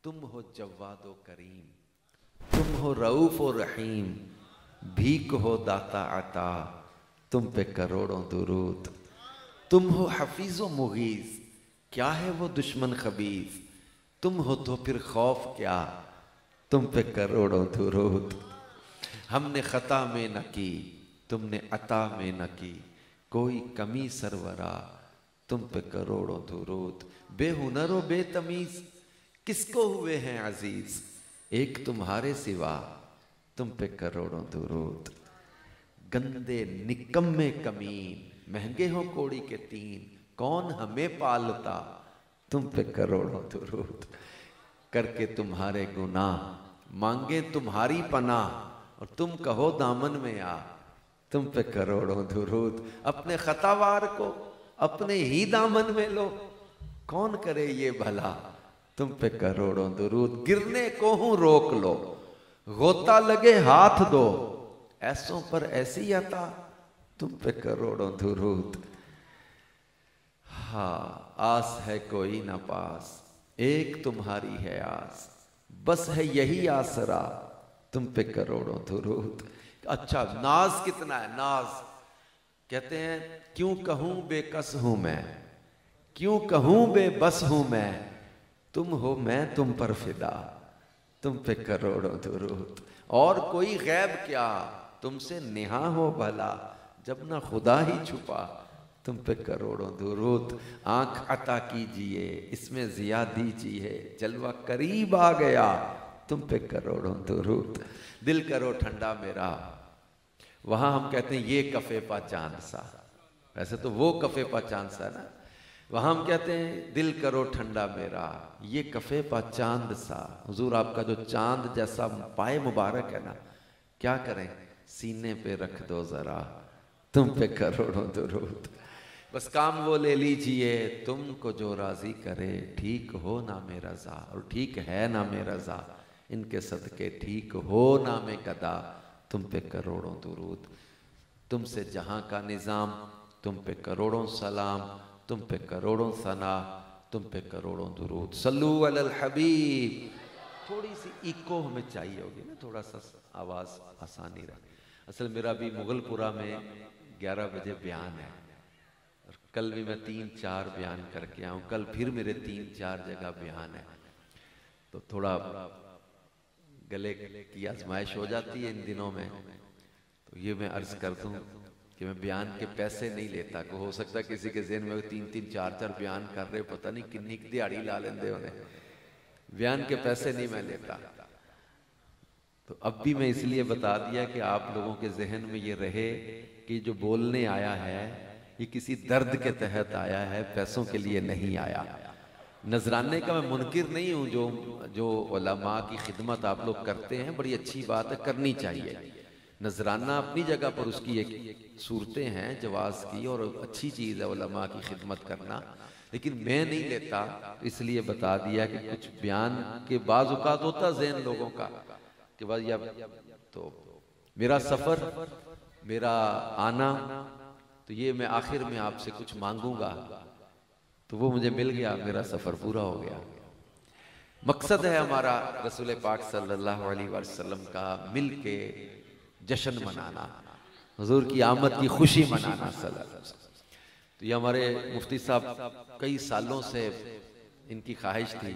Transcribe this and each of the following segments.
तुम हो जव्वादो करीम, तुम हो रऊफ और रहीम, भीख हो दाता अता, तुम पे करोड़ों दुरूद। तुम हो हफीज़ो मुगीज़, क्या है वो दुश्मन खबीज़, तुम हो तो फिर खौफ क्या, तुम पे करोड़ों दुरूद। हमने खता में न की, तुमने अता में न की, कोई कमी सरवरा, तुम पे करोड़ों दुरूद। बेहुनर व बेतमीज़ किसको हुए हैं अजीज, एक तुम्हारे सिवा, तुम पे करोड़ों दुरूद। गंदे निकम्मे कमीन, महंगे हो कोड़ी के तीन, कौन हमें पालता, तुम पे करोड़ों दुरूद। करके तुम्हारे गुनाह मांगे तुम्हारी पनाह, और तुम कहो दामन में आ, तुम पे करोड़ों दुरूद। अपने खतावार को अपने ही दामन में लो, कौन करे ये भला, तुम पे करोड़ों दुरूद। गिरने को हूं रोक लो, गोता लगे हाथ दो, ऐसों पर ऐसी अता, तुम पे करोड़ों दुरूद। हाँ आस है कोई ना पास, एक तुम्हारी है आस, बस है यही आसरा, तुम पे करोड़ों दुरूद। अच्छा नाज कितना है, नाज कहते हैं क्यों कहूं बेकस हूं मैं, क्यों कहूं बेबस हूं मैं, तुम हो मैं तुम पर फिदा, तुम पे करोड़ों दुरूद। और कोई गैब क्या, तुमसे नेहा हो भला, जब ना खुदा ही छुपा, तुम पे करोड़ों दुरूद। आंख अता कीजिए इसमें जिया दीजिए, जलवा करीब आ गया, तुम पे करोड़ों दुरूद। दिल करो ठंडा मेरा, वहां हम कहते हैं ये कफे पा चांद सा, वैसे तो वो कफे पा चांद सा ना, वहां हम कहते हैं दिल करो ठंडा मेरा, ये कफे पा चांद सा। हुजूर आपका जो चांद जैसा पाए मुबारक है ना, क्या करें सीने पे रख दो जरा, तुम पे करोड़ों दुरूद। बस काम वो ले लीजिए तुमको जो राजी करे, ठीक हो ना मेरा जा, और ठीक है ना मेरा जा, इनके सदके ठीक हो ना में गदा, तुम पे करोड़ों दुरूद। तुमसे जहां का निजाम, तुम पे करोड़ों सलाम, तुम पे करोड़ों सना, तुम पे करोड़ों दुरूद। सल्लू अलल हबीब। थोड़ी सी इको हमें चाहिए होगी ना, थोड़ा सा आवाज आसानी रहे। असल मेरा भी मुगलपुरा में 11 बजे बयान है, और कल भी मैं 3-4 बयान करके आऊँ, कल फिर मेरे 3-4 जगह बयान है, तो थोड़ा गले की आजमाइश हो जाती है इन दिनों में। तो ये मैं अर्ज कर दूं कि मैं बयान के पैसे नहीं लेता, को हो सकता है किसी के ज़हन में 3-3, 4-4 बयान कर रहे, पता नहीं किन्नी दिहाड़ी ला लेंदे होने, बयान के पैसे नहीं मैं लेता। तो अब भी मैं इसलिए बता दिया कि आप लोगों के जहन में ये रहे कि जो बोलने आया है ये किसी दर्द के तहत आया है, पैसों के लिए नहीं आया। नजराने का मैं मुनकिर नहीं हूँ, जो उलमा की खिदमत आप लोग करते हैं बड़ी अच्छी बात है, करनी चाहिए। नजराना अपनी जगह पर उसकी एक सूरतें हैं जवाज की, और अच्छी चीज़ है उलमा की खिदमत करना, लेकिन मैं नहीं लेता, इसलिए बता दिया कि कुछ बयान के बाज़ औक़ात होता ज़हन लोगों का कि बस या तो मेरा सफ़र, मेरा आना, तो ये मैं आखिर में आपसे कुछ मांगूंगा, तो वो मुझे मिल गया, मेरा सफ़र पूरा हो गया। मकसद है हमारा रसूल पाक सल्लल्लाहु अलैहि वसल्लम का मिल के जश्न मनाना, हुजूर की आमद की खुशी मनाना सल्लल्लाहु अलैहि वसल्लम। तो ये हमारे मुफ्ती साहब कई सालों से इनकी ख्वाहिश थी,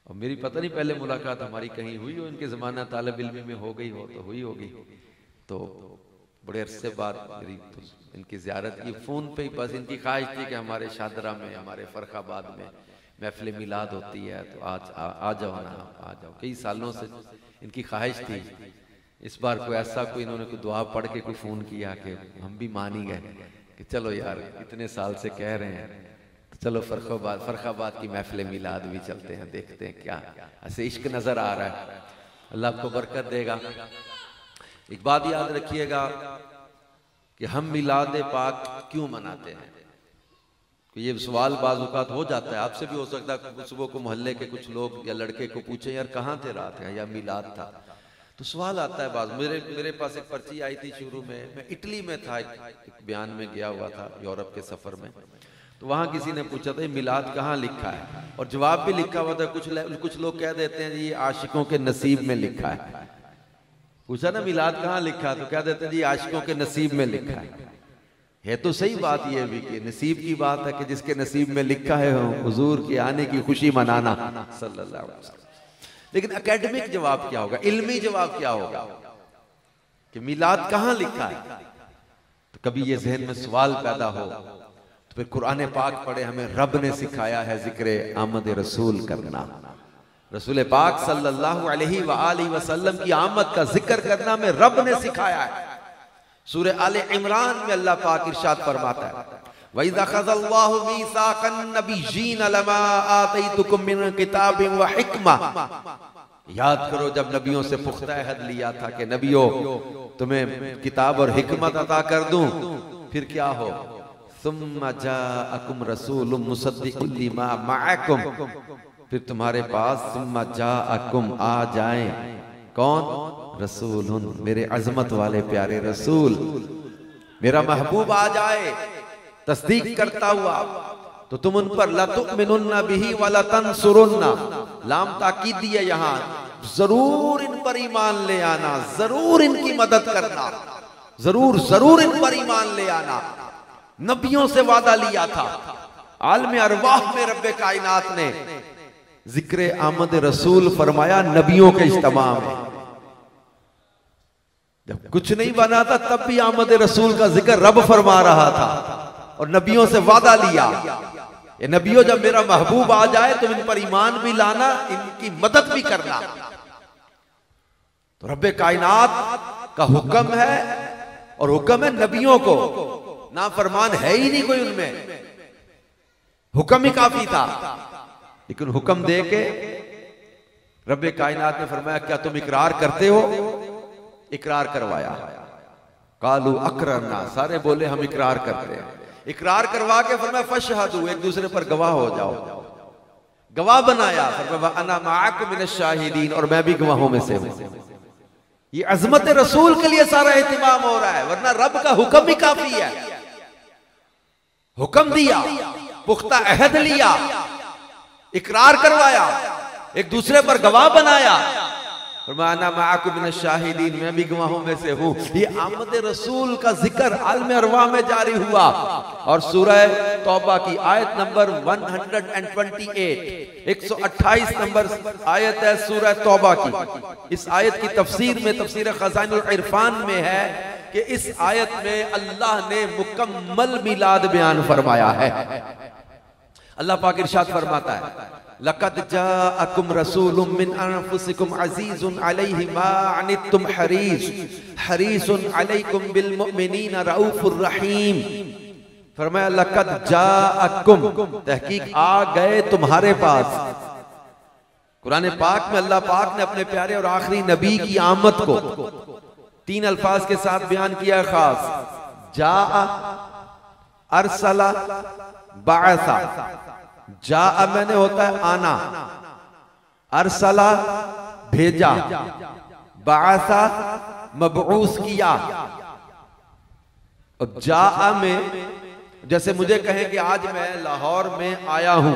और मेरी पता नहीं पहले मुलाकात हमारी कहीं हुई हो, इनके ज़माना तालिब इल्म में हो गई हो तो हुई होगी, तो बड़े अरसे बाद मेरी तो इनकी ज़ियारत की, फ़ोन पे ही बस इनकी ख्वाहिश थी कि हमारे शादरा में, हमारे फ़र्खाबाद में महफ़िल मिलाद होती है, तो आज आ जाओ ना, आ जाओ। कई सालों से इनकी ख्वाहिश थी, इस बार कोई ऐसा कोई इन्होंने कोई दुआ पढ़ के कोई फ़ोन किया कि हम भी मान ही गए कि चलो यार इतने साल से कह रहे हैं, तो चलो फ़र्खाबाद की महफ़िल मिलाद भी चलते हैं, देखते हैं क्या ऐसे इश्क नज़र आ रहा है। अल्लाह आपको बरकत देगा। एक बात याद रखिएगा कि हम मिलाद पाक क्यों मनाते हैं, ये सवाल बाज़ औक़ात हो जाता है, आपसे भी हो सकता है सुबह को मोहल्ले के कुछ लोग या लड़के को पूछे यार कहाँ थे रात है या मिलाद था, तो सवाल आता है बाज़। मेरे पास एक पर्ची आई थी शुरू में, मैं इटली में था, एक बयान में गया हुआ था यूरोप के सफ़र में, तो वहां किसी ने पूछा था मिलाद कहाँ लिखा है, और जवाब भी लिखा हुआ था। कुछ लोग कह देते हैं जी ये आशिकों के नसीब में लिखा है। पूछा ना मिलाद कहाँ लिखा है, तो कह देते हैं जी आशिकों के नसीब में लिखा है तो सही बात यह भी कि नसीब की बात है कि जिसके नसीब में लिखा है हुजूर के आने की खुशी मनाना सल्लल्लाहु अलैहि वसल्लम। लेकिन एकेडमिक जवाब क्या होगा, इल्मी जवाब क्या होगा कि मिलाद कहाँ लिखा है? तो कभी ये जहन में सवाल पैदा हो तो फिर कुरान पाक पढ़े, हमें रब ने सिखाया है जिक्र आमद रसूल करना। रसूल पाक सल्लल्लाहु अलैहि वसल्लम की आमद का जिक्र करना में रब ने सिखाया है। सूरह आले इमरान में अल्लाह पाक इरशाद फरमाता है वइज़ा ख़ज़ल्लाहु मीसाक़न नबिय्यीन लमा आतैतुकुम मिन किताबिन व हिक्मा। याद करो जब नबियों से पुख्ता अहद लिया था कि नबियों तुम्हें किताब और हिकमत अता कर दूं, फिर क्या हो, सुम्मा जाअकुम रसूलुम मुसद्दिक़ुन लिमा मअकुम, फिर तुम्हारे पास सुम्मा जाअकुम आ जाए कौन, रसूलुन मेरे अजमत वाले प्यारे रसूल, मेरा महबूब आ जाए तस्दीक करता हुआ, तो तुम उन पर लतुमिनुन्ना बिही व लतंसुरुन्ना, लाम ताकीद है यहाँ, जरूर इन पर ईमान ले आना, जरूर इनकी मदद करना, जरूर जरूर इन पर ईमान ले आना। नबियों से वादा लिया था। आलम अरवाह में रब्बे कायनात ने जिक्र आमद रसूल फरमाया नबियों के इज्तिमा में। जब कुछ नहीं बना था तब भी आमद रसूल का जिक्र रब फरमा रहा था और नबियों से वादा लिया, ये नबियों जब मेरा महबूब आ जाए तो इन पर ईमान भी लाना, इनकी मदद भी करना। तो रब्बे कायनात का हुक्म है और हुक्म है नबियों को, ना फरमान है ही नहीं कोई उनमें, हुक्म ही काफी था। लेकिन हुक्म दे के रब्बे कायनात ने फरमाया क्या तुम इकरार करते हो? इकरार करवाया। कालू अकररना, सारे बोले हम इकरार करते हैं। इकरार करवा के फरमाया फशहदू, एक दूसरे पर गवाह हो जाओ। गवाह बनाया, फरमाया अना माअकुम मिनश शाहिदीन, और मैं भी गवाहों में से हूं। ये अजमत रसूल के लिए सारा एहतिमाम हो रहा है, वरना रब का हुक्म ही काफी है। हुक्म दिया, पुख्ता अहद लिया, इकरार करवाया, एक दूसरे पर गवाह बनाया, फरमाना माअकुम मिनश शाहिदीन, मैं भी गवाहों में से हूं। ये आमद रसूल का जिक्र आलम अरवाह में जारी हुआ। और सूरह तौबा की आयत नंबर 128, 128 नंबर आयत है सूरह तौबा की। इस आयत की तफसीर में, तफसीर खज़ाइनुल इरफान में है कि इस आयत में अल्लाह ने मुकम्मल मिलाद बयान फरमाया है। अल्लाह पाक इरशाद फरमाता है लक़द जाअकुम रसूलुम मिन अनफुसिकुम अज़ीज़ुन अलैहि मा अनित्तुम हरीसुन अलैकुम बिल मुमिनीना रऊफुर रहीम। फरमाया लक़द जाअकुम, तहकीक आ गए तुम्हारे पास। कुरान पाक में अल्लाह पाक ने अपने प्यारे और आखिरी नबी की आमद को 3 अल्फाज के साथ बयान किया खास। जा अरसला बाअसा, जा मैंने होता है आना, अरसला भेजा, बाअसा मबऊस किया। और जा में जैसे मुझे कहें कि आज मैं लाहौर में आया हूं,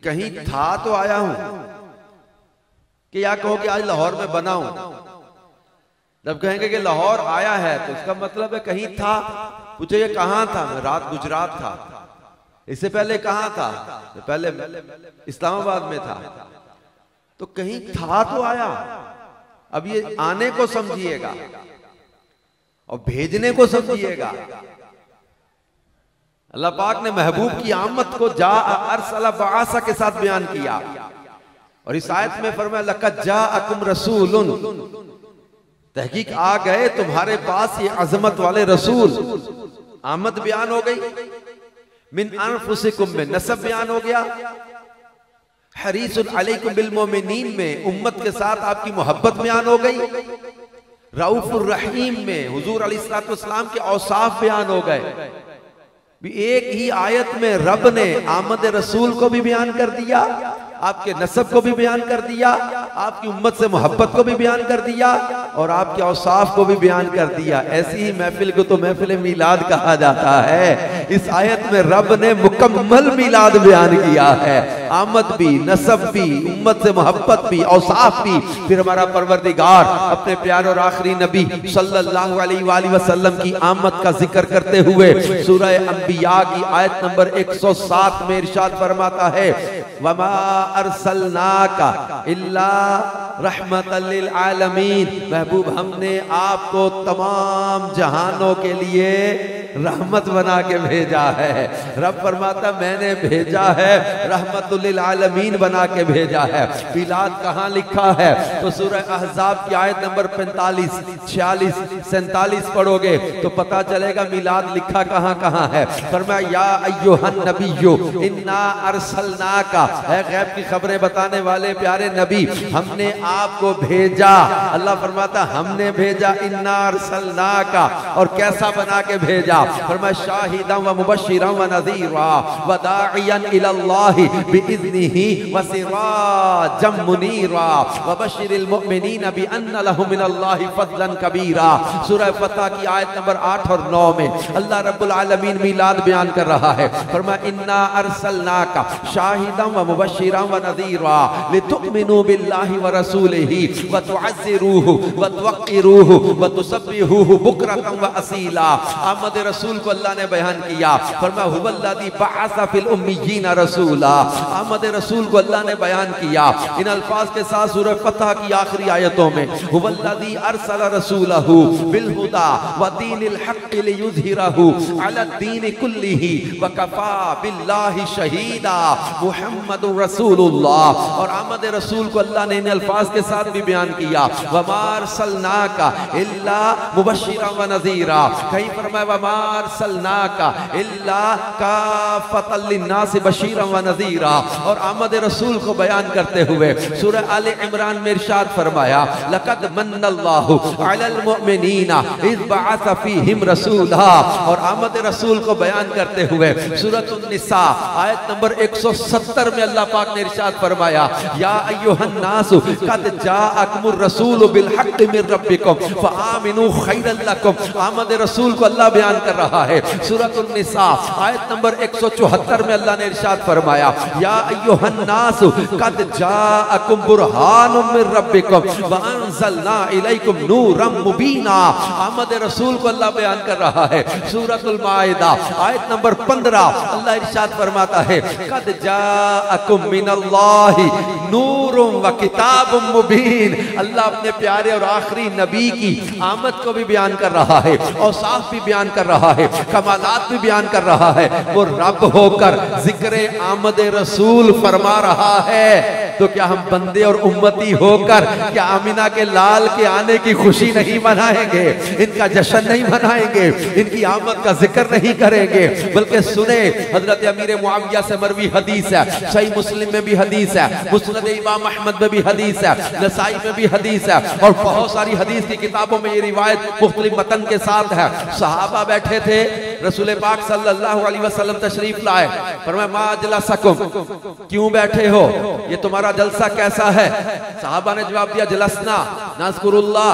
कहीं था तो आया हूं, कि या कहो कि आज लाहौर में बना हूं। जब कहेंगे कि लाहौर आया है तो इसका मतलब है कहीं था। पूछे ये कहां था? मैं रात गुजरात था। इससे पहले कहां था? पहले इस्लामाबाद में था। तो कहीं था तो आया। अब ये आने को समझिएगा और भेजने को समझिएगा। अल्लाह पाक ने महबूब की आमद को जा अरसला बाअसा के साथ बयान किया। और इस आयत में फरमाया लक़द जाअकुम रसूलुन, तहकीक आ गए तुम्हारे पास ये अजमत वाले रसूल। आमद बयान हो गई, मिन अनफुसिकुम में नसब बयान हो गया, हरीसुन अलैकुम बिल मोमिनीन में उम्मत के साथ आपकी मोहब्बत बयान हो गई, रऊफुर रहीम में हुजूर अलैहिस्सलातु वस्सलाम के औसाफ बयान हो गए। भी एक ही आयत में रब ने आमद रसूल को भी बयान कर दिया, आपके नसब को भी बयान कर दिया, आपकी उम्मत से मोहब्बत को भी बयान कर दिया और आपके औसाफ को भी बयान कर दिया। ऐसी ही महफिल को तो महफिल मीलाद कहा जाता है। इस आयत में रब ने मुकम्मल मीलाद बयान किया है, आमद भी, नसब भी, उम्मत से मोहब्बत भी, औसाफ भी। फिर हमारा परवरदिगार अपने प्यारे और आखिरी नबी सल्लल्लाहु अलैहि वसल्लम की आमद का जिक्र करते हुए सूरह अंबिया की आयत नंबर 107 में इरशाद फरमाता है, वमा अरसलनाका इल्ला रहमतल लिल आलमीन, महबूब हमने आपको तमाम जहानों के लिए रहमत बना के भेजा है। रब फरमाता मैंने भेजा है, रहमतुल लिल आलमीन बना के भेजा है। मिलाद कहाँ लिखा है? तो सूरह अहज़ाब की आयत नंबर 45, 46, 47 पढ़ोगे तो पता चलेगा मिलाद लिखा कहाँ कहाँ है। फरमाया या अय्युहन नबिय्यु इन्ना अरसलनाका, है गैब की खबरें बताने वाले प्यारे नबी, हमने आपको भेजा। अल्लाह फरमाता हमने भेजा, इन्ना अरसलनाका, और कैसा बना के भेजा? फरमाया शाहिदन व मुबश्शिरन व नज़ीरा व दाइयन इलल्लाहि बिइज़्निही व सिराजम मुनीरा व बश्शिरिल मुमिनीन बिअन्न लहुम मिनल्लाहि फज़लन कबीरा। सूरह फतह की आयत नंबर 8 और 9 में अल्लाह रब्बुल आलमीन मिलाद बयान कर रहा है। फरमाया इन्ना अरसलनाका शाहिदन व मुबश्शिरन व नज़ीरा लितुमिनु बिल्लाहि व रसूलिही व तुअज़्ज़िरूहु व तुवक़्क़िरूहु व तुसब्बिहूहु बुकरतन व असीला। आमद रसूल को अल्लाह ने बयान किया। फरमाया हुवल्लज़ी बअसा फिल उम्मिय्यीना रसूला, आमद रसूल को अल्लाह ने बयान किया। इन अल्फाज के साथ सूरह फतह की आखिरी आयतों में हुवल्लज़ी अरसला रसूलहु बिल हुदा व दीनिल हक़्क़ि लियुज़हिरहु अला दीनि कुल्लिही व कफ़ा बिल्लाहि शहीदा मुहम्मदुर रसूलुल्लाह। और आमद रसूल को अल्लाह ने इन अल्फाज के साथ भी बयान किया, वमा अरसलनाका इल्ला मुबश्शिरन व नज़ीरा। कहीं फरमाया वमा अरसलनाका इल्ला काफ़तल लिन्नास बशीरन व नज़ीरा। और आमद रसूल को बयान करते हुए सूरह आले इमरान में इरशाद फरमाया, लक़द मन्नल्लाहु अलल मुमिनीना इज़ बअसा फ़ीहिम रसूला। और आमद रसूल को बयान करते हुए सूरह निसा आयत नंबर 170 में अल्लाह पाक ने इरशाद फरमाया, या अय्युहन नासु क़द जाअकुमुर रसूलु बिल हक़्क़ि मिर रब्बिकुम फ़आमिनू खैरन लकुम। आमद रसूल को अल्लाह बयान कर रहा है। सूरह निसा आयत नंबर 174 में अल्लाह ने इरशाद फरमाया, या अय्युहन नासु क़द जाअकुम बुरहानुम मिर रब्बिकुम व अंज़लना इलैकुम नूरम मुबीना। आमद रसूल को अल्लाह बयान कर रहा है। सूरतुल माइदा आयत नंबर 15 अल्लाह इरशाद फरमाता है, क़द जाअकुम मिनल्लाहि नूरुम व किताबुम मुबीन। अल्लाह अपने प्यारे और आखिरी नबी की आमद को भी बयान कर रहा है, औसाफ भी बयान कर रहा है, कमालात भी बयान कर रहा है। वो रब होकर जिक्र आमद रसूल फरमा रहा है, तो क्या हम बंदे और उम्मती होकर क्या आमिना के लाल के आने की खुशी नहीं मनाएंगे, इनका जश्न नहीं मनाएंगे, इनकी आमद का जिक्र नहीं करेंगे? बल्कि सुने, हजरत अमीर मुआविया से मरवी हदीस है, सही मुस्लिम में भी हदीस है, मुस्नद इमाम अहमद में भी हदीस है, नसाई में भी हदीस है, और बहुत सारी हदीस की किताबों में ये रिवायत मुख्तलिफ मतन के साथ है। सहाबा बैठे थे, रसूल पाक सल्लल्लाहु अलैहि वसल्लम तशरीफ लाए। फरमाया मा अजलसकुम, क्यों बैठे हो, ये तुम्हारा जलसा कैसा है? सहाबा ने जवाब दिया, जलसना नज़कुरुल्लाह,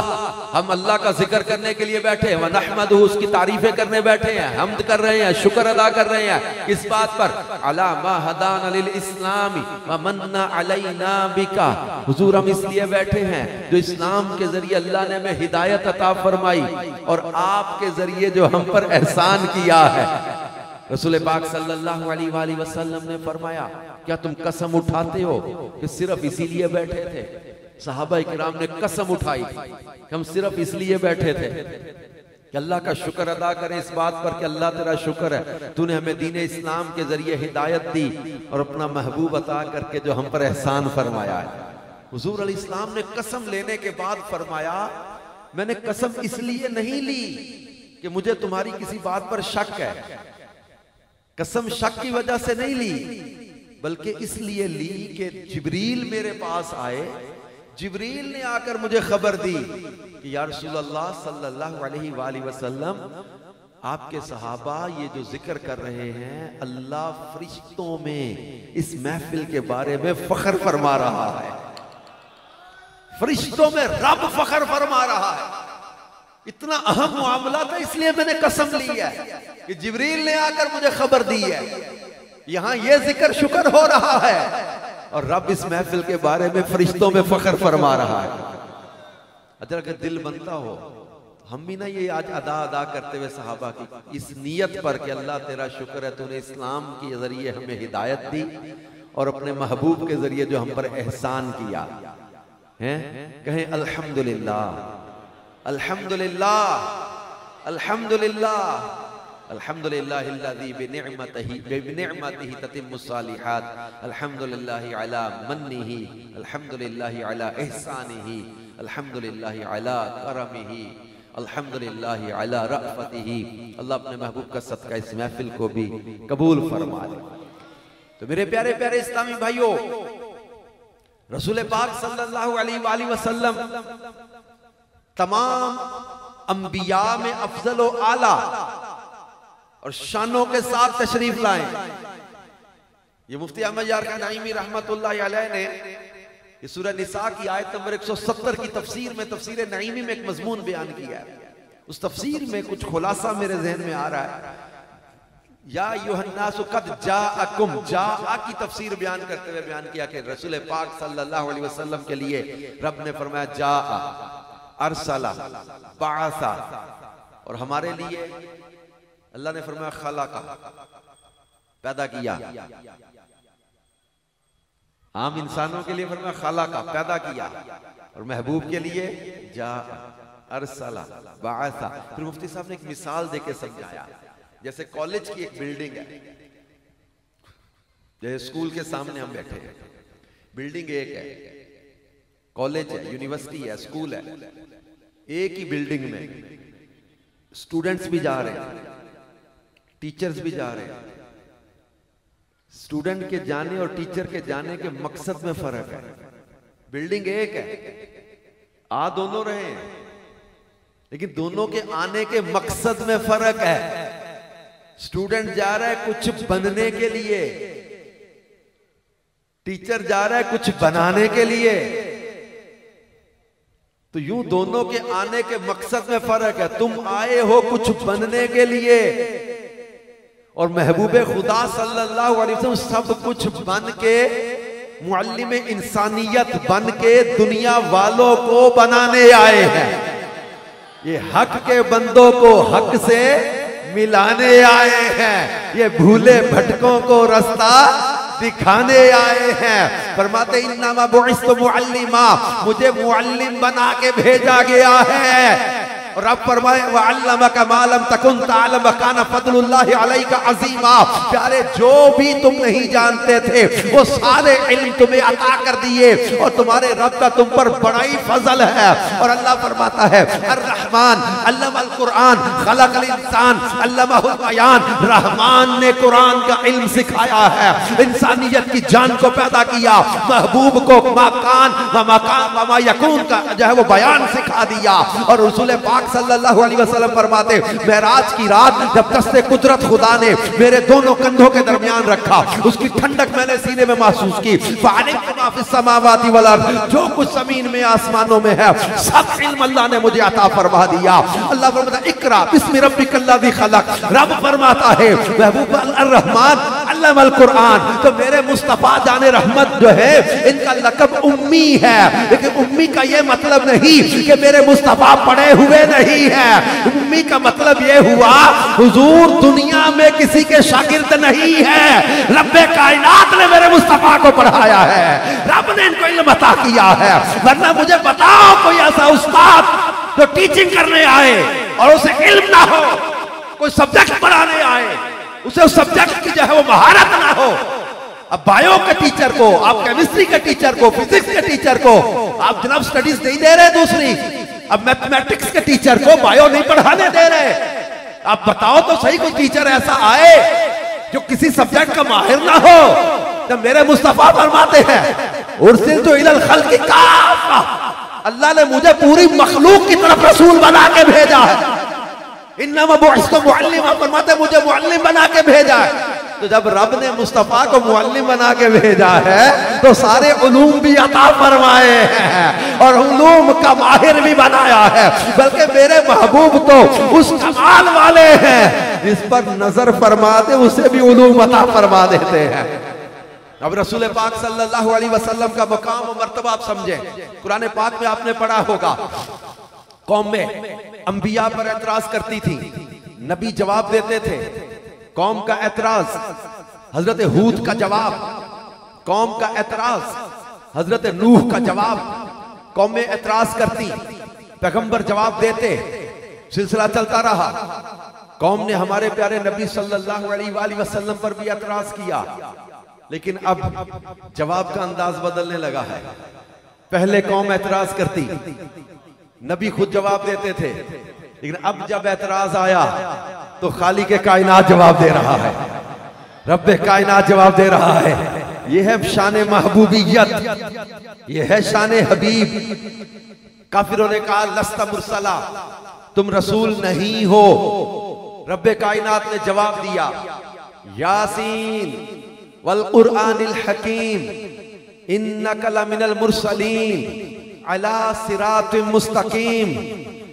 हम अल्लाह का जिक्र करने के लिए बैठे हैं, व नहमदुहु, उसकी तारीफें करने बैठे हैं, हम्द कर रहे हैं, शुक्र अदा कर रहे हैं। किस बात पर? अला मा हदाना लिल इस्लामी व मन्ना अलैना बिका। हुजूर हम इसलिए बैठे हैं जो इस्लाम के जरिए अल्लाह ने हमें हिदायत अता फरमाई और आपके जरिए जो हम पर एहसान किया है। रसूल पाक सल्लल्लाहु अलैहि वसल्लम ने फरमाया, क्या तुम कसम उठाते हो कि सिर्फ इसीलिए बैठे थे? सहाबा किराम ने कसम उठाई कि हम सिर्फ इसलिए बैठे थे कि अल्लाह का शुक्र अदा करें इस बात पर कि अल्लाह तेरा शुक्र है, तूने हमें दीन इस्लाम के जरिए हिदायत दी और अपना महबूब अता करके जो हम पर एहसान फरमाया है। हुजूर अलैहि इस्लाम ने कसम लेने के बाद फरमाया, मैंने कसम इसलिए नहीं ली कि मुझे तुम्हारी किसी बात पर शक है, कसम शक की वजह से नहीं ली, बल्कि इसलिए ली कि जिब्रील मेरे पास आए, जिब्रील ने आकर मुझे खबर दी कि या रसूलल्लाह सल्लल्लाहु अलैहि वसल्लम, आपके सहाबा ये जो जिक्र कर रहे हैं, अल्लाह फरिश्तों में इस महफिल के बारे में फख्र फरमा रहा है। फरिश्तों में रब फख्र फरमा रहा है। इतना अहम मामला था, इसलिए मैंने कसम ली है कि जिब्रील ने आकर मुझे खबर दी है। यहां ये जिक्र शुक्र हो रहा है और रब इस महफिल के बारे में फरिश्तों में फख्र फरमा रहा है। अगर दिल बनता हो, हम भी ना ये आज अदा करते हुए सहाबा की इस नीयत पर कि अल्लाह तेरा शुक्र है, तूने इस्लाम के जरिए हमें हिदायत दी और अपने महबूब के जरिए जो हम पर एहसान किया है, कहें अल्हम्दुलिल्लाह अल्हम्दुलिल्लाह अल्हम्दुलिल्लाह अल्हम्दुलिल्लाहिल्लज़ी बिनिअमतिही ततिम्मुस्सालिहात, अल्हम्दुलिल्लाहि अला मन्निही, अल्हम्दुलिल्लाहि अला इहसानिही, अल्हम्दुलिल्लाहि अला करमिही, अल्हम्दुलिल्लाहि अला रअफतिही। अल्लाह अपने महबूब का सदका इस महफिल को भी कबूल फरमा ले। तो मेरे प्यारे प्यारे इस्लामी भाइयों, रसूल पाक सल्लल्लाहु अलैहि वसल्लम तमाम अंबिया में अफजल व आला और शानों के साथ तशरीफ लाए। ये मुफ्ती अहमद यार नईमी रहमतुल्लाह अलैह ने ये सूरह निसा की आयत नंबर 170 की तफसीर में, तफसीर नईमी में एक मजमून बयान किया है। उस तफसीर में कुछ खुलासा मेरे जहन में आ रहा है। या युहन्नासु कद जाअकुम, जाअ की तफसीर बयान करते हुए बयान किया कि रसूल पाक सल्लल्लाहु अलैहि वसल्लम के लिए रब ने फरमाया जाअ, अरसला, बाअसा, और हमारे लिए अल्लाह ने फरमाया खलका, पैदा किया। आम इंसानों के लिए फरमाया खलका, पैदा किया, और महबूब के लिए जाअ, अरसला, बाअसा। फिर मुफ्ती साहब ने एक मिसाल देके समझाया, जैसे कॉलेज की एक बिल्डिंग है, जैसे स्कूल के सामने हम बैठे हैं, बिल्डिंग एक है, कॉलेज है, यूनिवर्सिटी है, स्कूल है, एक ही बिल्डिंग में स्टूडेंट्स भी जा रहे हैं, टीचर्स भी जा रहे हैं। स्टूडेंट के जाने और टीचर के जाने के मकसद में फर्क है। बिल्डिंग एक है, आ दोनों रहे हैं, लेकिन दोनों के आने के मकसद में फर्क है। स्टूडेंट जा रहा है कुछ बनने के लिए, टीचर जा रहा है कुछ बनाने के लिए। तो यूं दोनों के आने के मकसद में फर्क है। तुम आए हो कुछ बनने के लिए और महबूबे खुदा सल्लल्लाहु अलैहि वसल्लम सब कुछ बन के, मुअल्लिम इंसानियत बन के दुनिया वालों को बनाने आए हैं। ये हक के बंदों को हक से मिलाने आए हैं, ये भूले भटकों को रास्ता दिखाने आए हैं। फरमाते इन्नमा बुइस्तु मुअल्लिमा, मुझे मुअल्लिम बना के भेजा गया है। और अब फरमाए वअल्लमका मा लम तकुन तअलम काना फज़लुल्लाहि अलैका अज़ीमा। प्यारे, जो भी तुम नहीं जानते थे वो सारे इल्म तुम्हें अता कर दिए और तुम्हारे रब का तुम पर बड़ा ही फजल है। और अल्लाह फरमाता है अर्रहमान अल्लमल कुरान खलकल इंसान अल्लमहुल बयान। रहमान ने कुरान का इल्म सिखाया है, इंसानियत की जान को पैदा किया, महबूब को मकान व मा यकून का जो है वो बयान सिखा दिया। और रसूल पाक सल्लल्लाहु अलैहि वसल्लम फरमाते मेराज की रात जब दस्ते कुदरत खुदा ने मेरे दोनों कंधों के दरमियान रखा, उसकी ठंडक मैंने सीने में महसूस की। समावाती वल अर्द, जो कुछ जमीन में आसमानों में है सब इल्म अल्लाह ने मुझे अता फरमा दिया। अल्लाह फरमाता इकरा बिस्मि रब्बिकल्लज़ी खलक। रब फरमाता है महबूब अर्रहमान अल्लमल कुरान। तो मेरे मुस्तफा जाने रहमत जो है इनका लक़ब उम्मी है, लेकिन उम्मी का ये मतलब नहीं कि मेरे मुस्तफा पढ़े हुए नहीं है। उम्मी का मतलब ये हुआ हुजूर दुनिया में किसी के शागिर्द नहीं है, रब्बे कायनात ने मेरे मुस्तफा को पढ़ाया है, रब ने इनको इल्म अता किया है। वरना मुझे बताओ कोई ऐसा उस्ताद जो टीचिंग करने आए और उसे इल्म ना हो, कोई सब्जेक्ट पढ़ाने आए उसे उस सब्जेक्ट की जो है वो महारत ना हो। अब बायो के टीचर को, आप केमिस्ट्री के टीचर को, फिजिक्स के टीचर को आप जनाब स्टडीज नहीं दे रहे दूसरी, अब मैथमेटिक्स के टीचर को बायो नहीं पढ़ाने दे रहे। आप बताओ तो सही कोई टीचर ऐसा आए जो किसी सब्जेक्ट का माहिर ना हो। जब मेरे मुस्तफा फरमाते हैं उर्सिलतु इलल खल्क़ि काफ़ा, अल्लाह ने मुझे पूरी मखलूक की तरफ रसूल बना के भेजा है। इन्नमा बुइस्तु मुअल्लिमा, फरमाते मुझे मुअल्लिम बना के भेजा है। तो जब रब ने मुस्तफा को मुअल्लिम बना के भेजा है तो सारे उलूम भी अता फरमाए हैं और उलूम का माहिर भी बनाया है। बल्कि मेरे महबूब तो उस कमाल वाले हैं जिस पर नजर फरमा दे उसे भी उलूम अता फरमा देते हैं। अब रसूल पाक सल्लल्लाहु अलैहि वसल्लम का मकाम और मर्तबा आप समझे। कुरान पाक में आपने पढ़ा होगा, कौम में अंबिया पर एतराज करती थी, नबी जवाब देते थे। कौम का एतराज, हजरत हूद का जवाब। कौम का एतराज, हजरत नूह का जवाब। कौम में एतराज करती, पैगंबर जवाब देते, सिलसिला चलता रहा। कौम ने हमारे प्यारे नबी सल्लल्लाहु अलैहि वसल्लम पर भी एतराज किया, लेकिन अब जवाब का अंदाज बदलने लगा है। पहले कौम एतराज करती, नबी खुद जवाब देते थे, लेकिन अब जब एतराज आया तो खालिक कायनात जवाब दे रहा है, रब्बे कायनात जवाब दे रहा है। यह है शान महबूबियत, यह है शान हबीब। काफिरों ने कहा लस्ता मुरसला, तुम रसूल नहीं हो। रब्बे कायनात ने जवाब दिया, यासीन वल कुरआनिल हकीम इन्नका लमिनल मुरसलीन अला सिरातिम मुस्तकीम।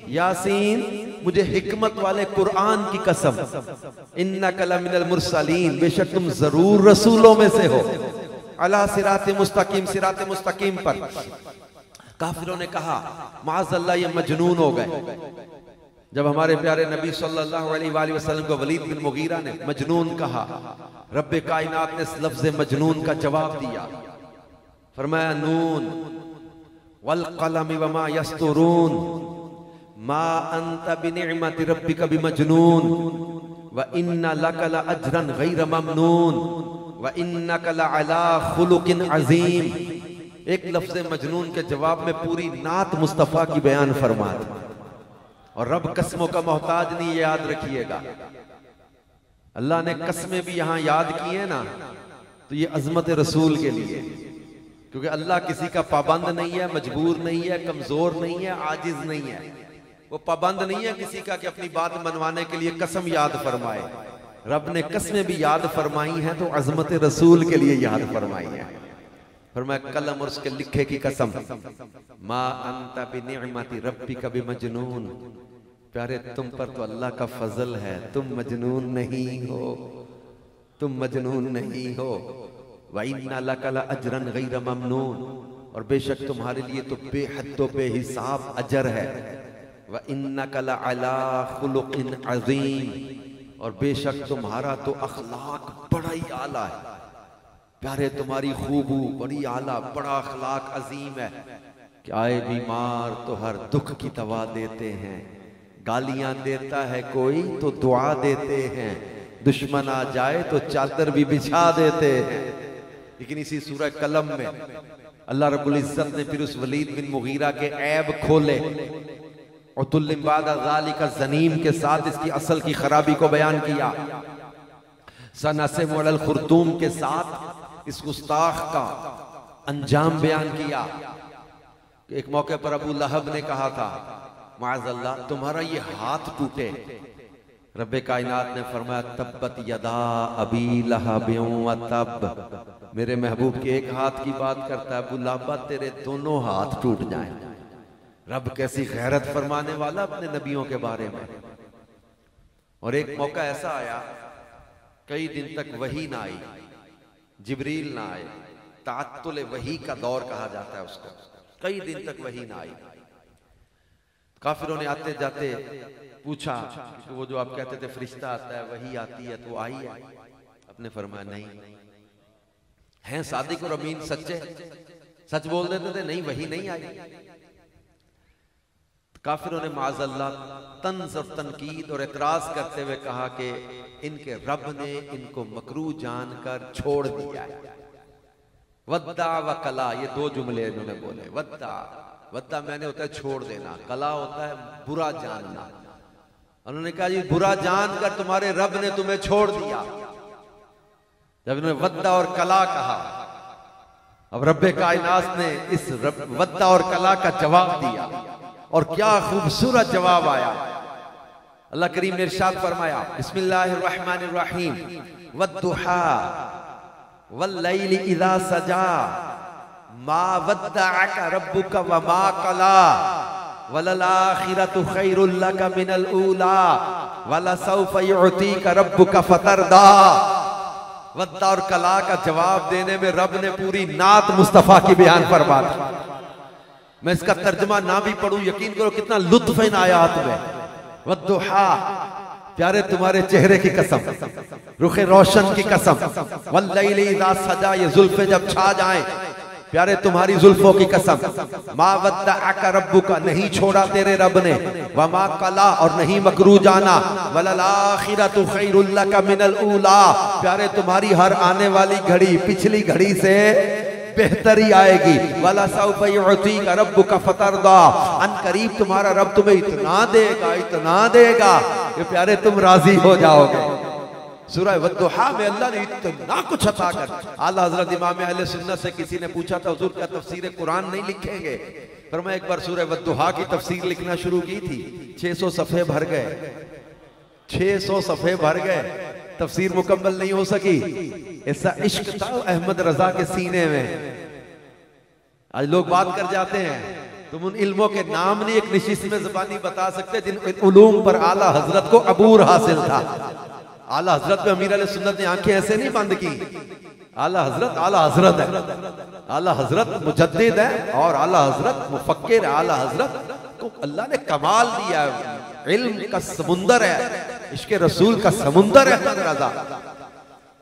यासीन, मुझे हिकमत वाले कुरआन की कसम, इन्नका लमिनल मुरसलीन, बेशक तुम जरूर रसूलों में से हो। अला सिरातिम मुस्तकीम, सिरातिम मुस्तकीम पर। काफिरों ने कहा माज़अल्लाह ये मजनून हो गए। जब हमारे प्यारे नबी सल्लल्लाहु अलैहि वसल्लम को वलीद बिन मुगीरा ने मजनून कहा, रब्बे कायनात ने इस लफ्ज़ मजनून का जवाब दिया। फरमाया नून वल कलम वमा यस्तुरून मा अंत बिनिअमति रब्बिका बिमजनून व इन्ना लका लअज्रन गैर ममनून व इन्नका लअला खुलुकिन अज़ीम। एक लफ्ज़ मजनून के जवाब में पूरी नात मुस्तफ़ा की बयान फरमा दी। और रब कसमों का मोहताज नहीं, याद रखिएगा। अल्लाह ने कसमें भी यहां याद की है ना, तो ये अजमत रसूल के लिए, क्योंकि अल्लाह किसी का पाबंद नहीं है, मजबूर नहीं है, कमजोर नहीं है, आजिज नहीं है। वो पाबंद नहीं है किसी का कि अपनी बात मनवाने के लिए कसम याद फरमाए। रब ने कसमें भी याद फरमाई हैं तो अजमत रसूल के लिए याद फरमाई है। फरमाया कलम और उसके लिखे की कसम, मा अंता बिनिअमति रब्बिका बिमजनून, प्यारे तुम पर तो अल्लाह का फजल है, तुम मजनून नहीं हो, तुम मजनून नहीं हो। व इन्ना लका लअज्रन गैर ममनून, और बेशक तुम्हारे लिए तो बेहद तो बेहिसाब अजर है। व इन्नका लअला खुलुकिन अज़ीम, और बेशक तुम्हारा तो अखलाक बड़ा ही आला है। प्यारे तुम्हारी खूबू बड़ी आला, बड़ा अखलाक अजीम है। कि आए बीमार तो हर दुख की दवा देते हैं, गालियां देता है कोई तो दुआ देते हैं, दुश्मन आ जाए तो चादर भी बिछा देते हैं। लेकिन इसी सूरह कलम में अल्लाह रब्बुल इज्जत ने फिर उस वलीद बिन मुगीरा के ऐब खोले, उतुल्लिम बादा ज़ालिका ज़नीम के साथ इसकी असल की खराबी को बयान किया। सनअसिमु अलल खुर्तूम के साथ इस गुस्ताख का अंजाम बयान किया। एक मौके पर अबू लहब ने कहा था माज़अल्लाह तुम्हारा ये हाथ टूटे। रब्बे कायनात ने फरमाया तब्बत यदा अबी लहबिन व तब, मेरे महबूब के एक हाथ की बात करता है, अबू लहब तेरे दोनों हाथ टूट जाएं। रब कैसी गैरत फरमाने वाला अपने नबियों के बारे में। और एक मौका ऐसा आया, कई दिन तक वही ना आई, जिब्रील ना आए, ताअत्तुल वही का दौर कहा जाता है उसको। कई दिन तक वही ना आई। काफिरों ने आते जाते पूछा कि वो जो आप कहते थे फरिश्ता आता है वही आती है, तो आई है? आपने फरमाया नहीं। हैं सादिक और अमीन, सच्चे सच बोल देते थे, नहीं वही नहीं आई। काफिरों ने माज़अल्लाह तंज़ और तनकीद और एतराज करते हुए कहा कि इनके रब ने इनको मकरूह जानकर छोड़ दिया है। वद्दा व कला, ये दो जुमले इन्होंने बोले। वद्दा, वद्दा मैंने होता है छोड़ देना, कला होता है बुरा जानना। उन्होंने कहा जी बुरा जानकर तुम्हारे रब ने तुम्हें छोड़ दिया। जब इन्होंने वद्दा और कला कहा, अब रब्बे कायनात ने इस वद्दा और कला का जवाब दिया, और क्या खूबसूरत जवाब आया। अल्लाह करीम ने इरशाद फरमाया बिस्मिल्लाहिर्रहमानिर्रहीम वद्दुहा वल्लैलि इज़ा सजा मा वद्दअका रब्बुका वमा कला वललाखिरतु खैरुल लका मिनल ऊला वलसौफ युअतीका रब्बुका फतरदा। वद्दा और कला का जवाब देने में रब ने पूरी नात मुस्तफा की बयान फरमा दी। मैं इसका तर्जुमा ना भी पढ़ूं, यकीन करो कितना लुत्फ इन आयात में। वद्दुहा, प्यारे तुम्हारे चेहरे की कसम, रुखे रोशन की कसम, वल्लैलि इज़ा सजा, ये जुल्फे जब छा जाएं, प्यारे तुम्हारी जुल्फों की कसम। मा वद्दअका रब्बुका, नहीं छोड़ा तेरे रब ने, वमा कला, और नहीं मकरू जाना, वलल आखिरतु खैरुल लका मिनल ऊला, प्यारे तुम्हारी हर आने वाली घड़ी पिछली घड़ी से बेहतरी आएगी। वला सौफ युअतीका रब्बुका फतरदा, अन करीब तुम्हारा रब तुम्हें इतना देगा, इतना देगा कि प्यारे तुम राजी हो जाओगे। सूरह वद्दुहा में अल्लाह ने इतना कुछ अता कर। आला हज़रत इमाम अहले सुन्नत से किसी ने पूछा था हुजूर क्या तफसीर कुरान नहीं लिखेंगे? पर मैं एक बार सूरह वद्दुहा की तफसीर लिखना शुरू की थी, 600 सफ़े भर गए, 600 सफ़े भर गए, तफसीर मुकम्मल नहीं हो सकी। ऐसा इश्क था अहमद रजा के सीने में। आज लोग बात कर जाते हैं, तुम उन इल्मों के नाम नहीं एक निशिस्त में ज़बानी बता सकते जिन उलूम पर आला हजरत को अबूर हासिल था। आला हजरत पे अमीर अहले सुन्नत ने आंखें ऐसे नहीं बंद की। आला हजरत है, आला हजरत मुजद्दिद है और आला हजरत मुफक्किर है। आला हजरत को अल्लाह ने कमाल दिया है, इल्म का समुंदर है, इश्क़ रसूल का समुंदर है अहमद रजा।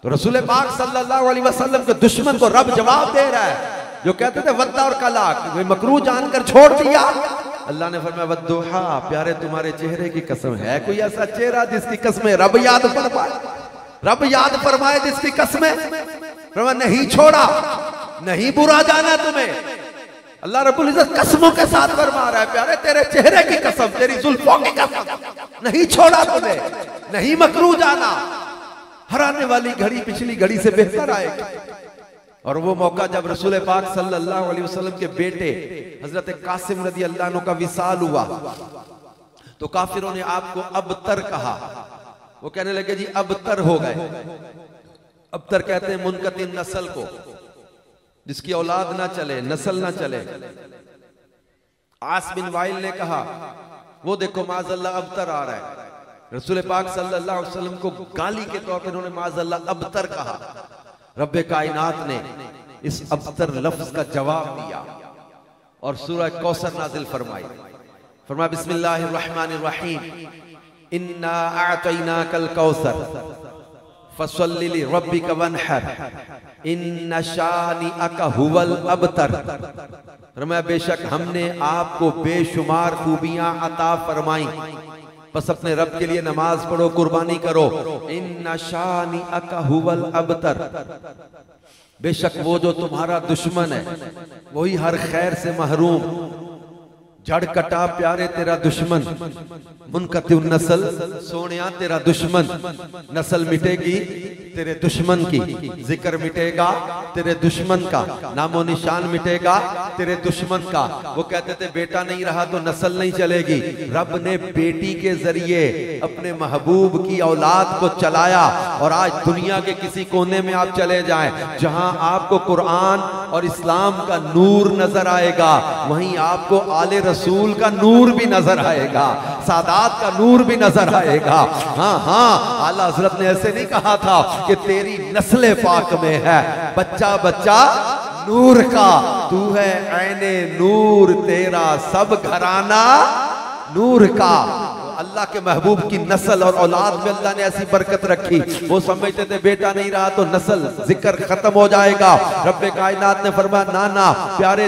तो रसूल पाक सल्लल्लाहु अलैहि वसल्लम के दुश्मन को रब जवाब दे रहा है जो कहते थे वद्दा और कला, वे मकरू जानकर छोड़ दिया। अल्लाह ने फरमाया वद्दुहा, प्यारे तुम्हारे चेहरे की कसम, है कोई ऐसा चेहरा जिसकी कसमें रब याद फरमाए, रब याद फरमाए जिसकी कसमें फरमाया नहीं छोड़ा, नहीं बुरा जाना तुम्हें। अल्लाह रब्बुल इज्जत कसमों के साथ फरमा रहा है, प्यारे तेरे चेहरे की कसम, तेरी जुल्फों की कसम, नहीं छोड़ा तुम्हें, नहीं मकरू जाना, हर आने वाली घड़ी पिछली घड़ी से बेहतर आएगी। और वो मौका जब रसूल पाक सल्लल्लाहु अलैहि वसल्लम के बेटे हजरत कासिम रज़ी अल्लाह अन्हु का विसाल हुआ तो काफिरों ने आपको अबतर कहा। वो कहने लगे जी अबतर हो गए। अबतर कहते हैं मुनकती नस्ल को, जिसकी औलाद ना चले, नस्ल ना चले। आस बिन वाइल ने कहा वो देखो माज़अल्लाह अबतर आ रहा है। रसूल पाक सल्लल्लाहु अलैहि वसल्लम को गाली के तौर पर उन्होंने माज़अल्लाह अबतर कहा। रब्बे कायनात ने इस अबतर लफ्ज का जवाब दिया और सूरह कौसर नाजिल फरमाई। फरमाया बिस्मिल्लाहिर रहमानिर रहीम, इन्ना अअतैनाकल कौसर फसल्लि लिरब्बिका वन्हर इन्ना शानिअका हुवल अबतर। फरमाया बेशक हमने आपको बेशुमार खूबियां अता फरमाई, बस अपने रब के लिए नमाज पढ़ो, कुर्बानी करो। इन्ना शानिअका हुवल अबतर, बेशक वो जो तुम्हारा दुश्मन है वही हर खैर से महरूम, जड़ कटा प्यारे तेरा दुश्मन, मुनकती नस्ल सोनिया तेरा दुश्मन, नस्ल मिटेगी तेरे दुश्मन की, जिक्र मिटेगा तेरे दुश्मन का, नामो निशान मिटेगा तेरे दुश्मन का। वो कहते थे बेटा नहीं रहा तो नस्ल नहीं चलेगी। रब ने बेटी के जरिए अपने महबूब की औलाद को चलाया और आज दुनिया के किसी कोने में आप चले जाएं, जहां आपको कुरान और इस्लाम का नूर नजर आएगा, वहीं आपको आले रसूल का नूर भी नजर आएगा, सादात का नूर भी नजर आएगा। हाँ हाँ, आला हजरत ने ऐसे नहीं कहा था कि तेरी नस्ल पाक में है बच्चा बच्चा नूर का, तू है ऐने नूर, तेरा सब घराना नूर का। अल्लाह के महबूब की नस्ल और औलाद में अल्लाह ने ऐसी बरकत रखी। वो समझते थे बेटा नहीं रहा तो नस्ल जिक्र खत्म हो जाएगा। रब्बे कायनात ने फरमाया ना ना प्यारे,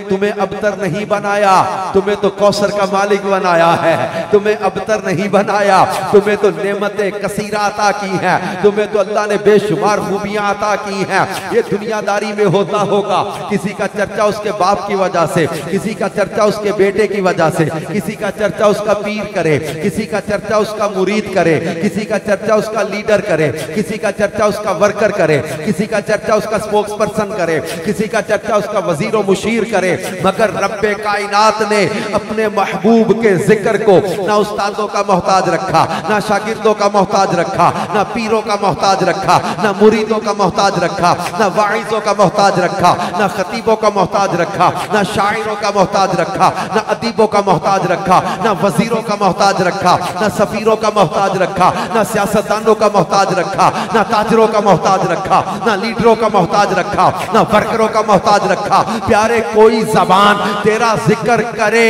तुम्हें अबतर नहीं बनाया, तुम्हें तो कौसर का मालिक बनाया है, तुम्हें अबतर नहीं बनाया, तुम्हें तो नेमतें कसीरा अता की हैं, तुम्हें तो अल्लाह ने बेशुमार खूबियां अता की हैं। ये दुनियादारी में होता होगा, किसी का चर्चा उसके बाप की वजह से, किसी का चर्चा उसके बेटे की वजह से, किसी का चर्चा उसका पीर करे, किसी का चर्चा उसका मुरीद करे, किसी का चर्चा उसका लीडर करे, किसी का चर्चा उसका वर्कर करे, किसी का चर्चा उसका स्पोक्स पर्सन करे, किसी का चर्चा उसका वजीर व मुशीर करे, मगर रब्बे कायनात ने अपने महबूब के जिक्र को ना उस्तादों का मोहताज रखा, ना शागिर्दों का मोहताज रखा, ना पीरों का मोहताज रखा, ना मुरीदों का मोहताज रखा, ना वाइजों का मोहताज रखा, ना खतीबों का मोहताज रखा, ना शायरों का मोहताज रखा, ना अदीबों का मोहताज रखा, ना वजीरों का मोहताज रखा, ना सफीरों का मोहताज रखा, ना सियासतदानों का मोहताज रखा, ना ताजरों का मोहताज रखा, ना लीडरों का मोहताज रखा, ना वर्करों का मोहताज रखा। प्यारे कोई जबान तेरा जिक्र करे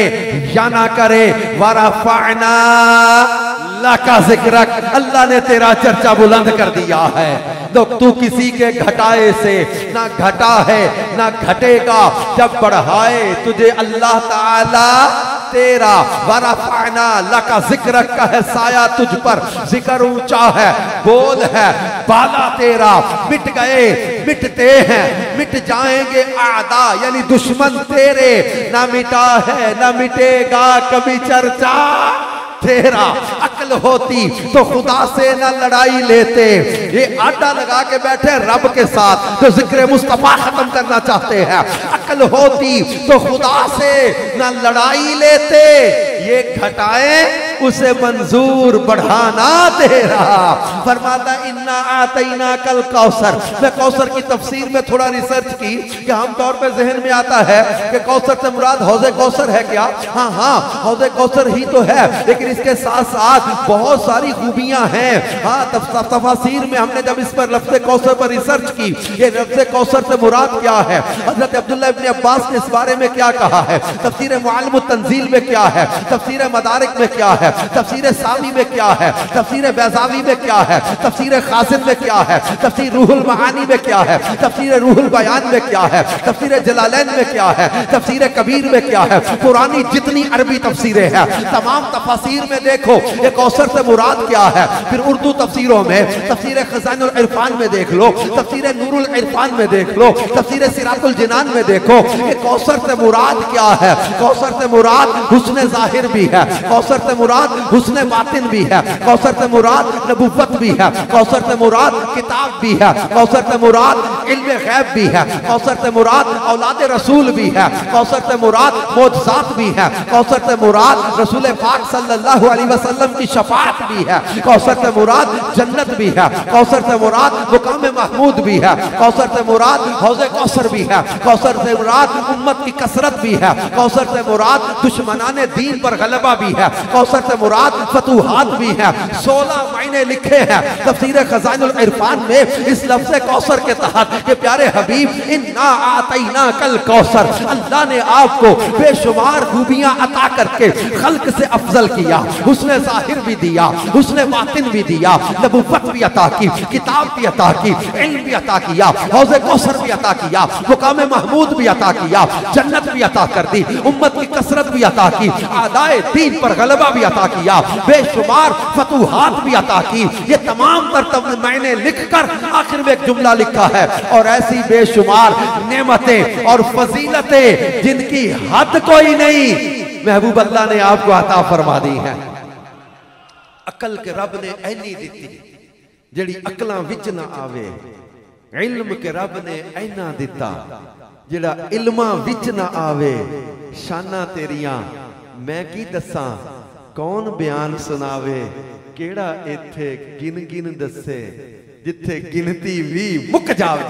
या ना करे, वरफ़अना लका ज़िक्रक, अल्लाह ने तेरा चर्चा बुलंद कर दिया है। तो तू किसी के घटाए से ना घटा है ना घटेगा, जब बढ़ाए तुझे अल्लाह ताला तेरा, वरफ़अना लका ज़िक्रक का है साया तुझ पर, जिक्र ऊंचा है, बोल है बाला तेरा। मिट गए मिटते हैं मिट जाएंगे आदा, यानी दुश्मन तेरे, ना मिटा है ना मिटेगा कभी चर्चा तेरा। अक्ल होती तो खुदा से न लड़ाई लेते, ये आटा लगा के बैठे रब के साथ तो जिक्र मुस्तफा खत्म करना चाहते हैं। अक्ल होती तो खुदा से न लड़ाई लेते, ये घटाए उसे मंजूर बढ़ाना तेरा। फरमाता इन्ना आतैना कल कौसर। मैं कौसर की तफसीर में थोड़ा रिसर्च की कि हम तौर पे जहन में आता है कि कौसर से मुराद हौज़े कौसर है क्या? हाँ हौज़े कौसर ही तो है, लेकिन इसके साथ साथ बहुत सारी खूबियां हैं। हाँ तफसीर में हमने जब इस पर लफ्ज़े कौसर पर रिसर्च की, ये लफ्ज़े कौसर से मुराद क्या है, हज़रत अब्दुल्लाह इब्न अब्बास ने इस बारे में क्या कहा है, तफसीर मुअल्लिम तंजील में क्या है, तफसीर मदारिक में क्या है, तफसीर सावी में क्या है, तफसीर बैज़ावी में क्या है, तफसीर खासिम में क्या है, तफसीर रूहुल मआनी में क्या है, तफसीर रूहुल बयान में क्या है, तफसीर जलालैन में क्या है, तफसीर कबीर में क्या है, पुरानी जितनी अरबी तफसीरें हैं तमाम तफसीर में देखो ये कौसर से मुराद क्या है। फिर उर्दू तफसीरों में तफसीर खज़ाइनुल इरफान में देख लो, तफसीर नूरुल इरफान में देख लो, तफसीर सिरातुल जिनान में देखो ये कौसर से मुराद क्या है। कौसर से मुराद हुस्न ज़ाहिर भी है, कौसर से मुराद हुस्न बातिन भी है, कौसर से मुराद नबुव्वत भी है, कौसर से मुराद किताब भी है, कौसर से मुराद इल्म गैब भी है, कौसर से मुराद औलाद रसूल भी है, कौसर से मुराद मोजज़ात भी है, कौसर से मुराद रसूल पाक सल्लल्लाहु अलैहि वसल्लम की शफाअत भी है, कौसर से मुराद जन्नत भी है, कौसर से मुराद मुकाम महमूद भी है, कौसर से मुराद हौज़े कौसर भी है, कौसर से मुराद उम्मत की कसरत भी है, कौसर से मुराद दुश्मनाने दीन पर गलबा भी है, कौसर से मुराद फतूहात भी है। 16 मायने लिखे हैं तफसीर खज़ाइनुल इरफान में इस लफ्ज़ कौसर के तहत कि प्यारे हबीब इन्ना आतैना कल कौसर, अल्लाह ने आपको बेशुमार खूबियां अता करके खल्क से अफजल किया, हुस्न ज़ाहिर भी दिया, हुस्न बातिन भी दिया, नबुव्वत भी अता की, किताब भी अता की, इल्म भी अता किया, हौज़े कौसर भी अता किया, मुकाम महमूद भी अता किया, जन्नत भी अता कर दी, उम्मत की कसरत भी अता की, आदाए दीन पर गलबा भी अता किया, बेशुमार फतूहात भी अता की। ये तमाम तरतब मैंने लिखकर आखिर में एक जुमला लिखा है, और ऐसी बेशुमार नेमतें और फजीलतें जिनकी हद कोई नहीं महबूब अल्लाह ने आपको अता फरमा दी है। अकल के रब ने ऐनी दिती जेड़ी अकलां विच ना आवे, इल्म के रब ने ऐना दिता जेड़ा इल्मां विच ना आवे। शाना तेरियां मैं की दसां कौन बयान सुनावे, केड़ा इत्थे गिन गिन दसे जिथे गिनती भी मुक जावे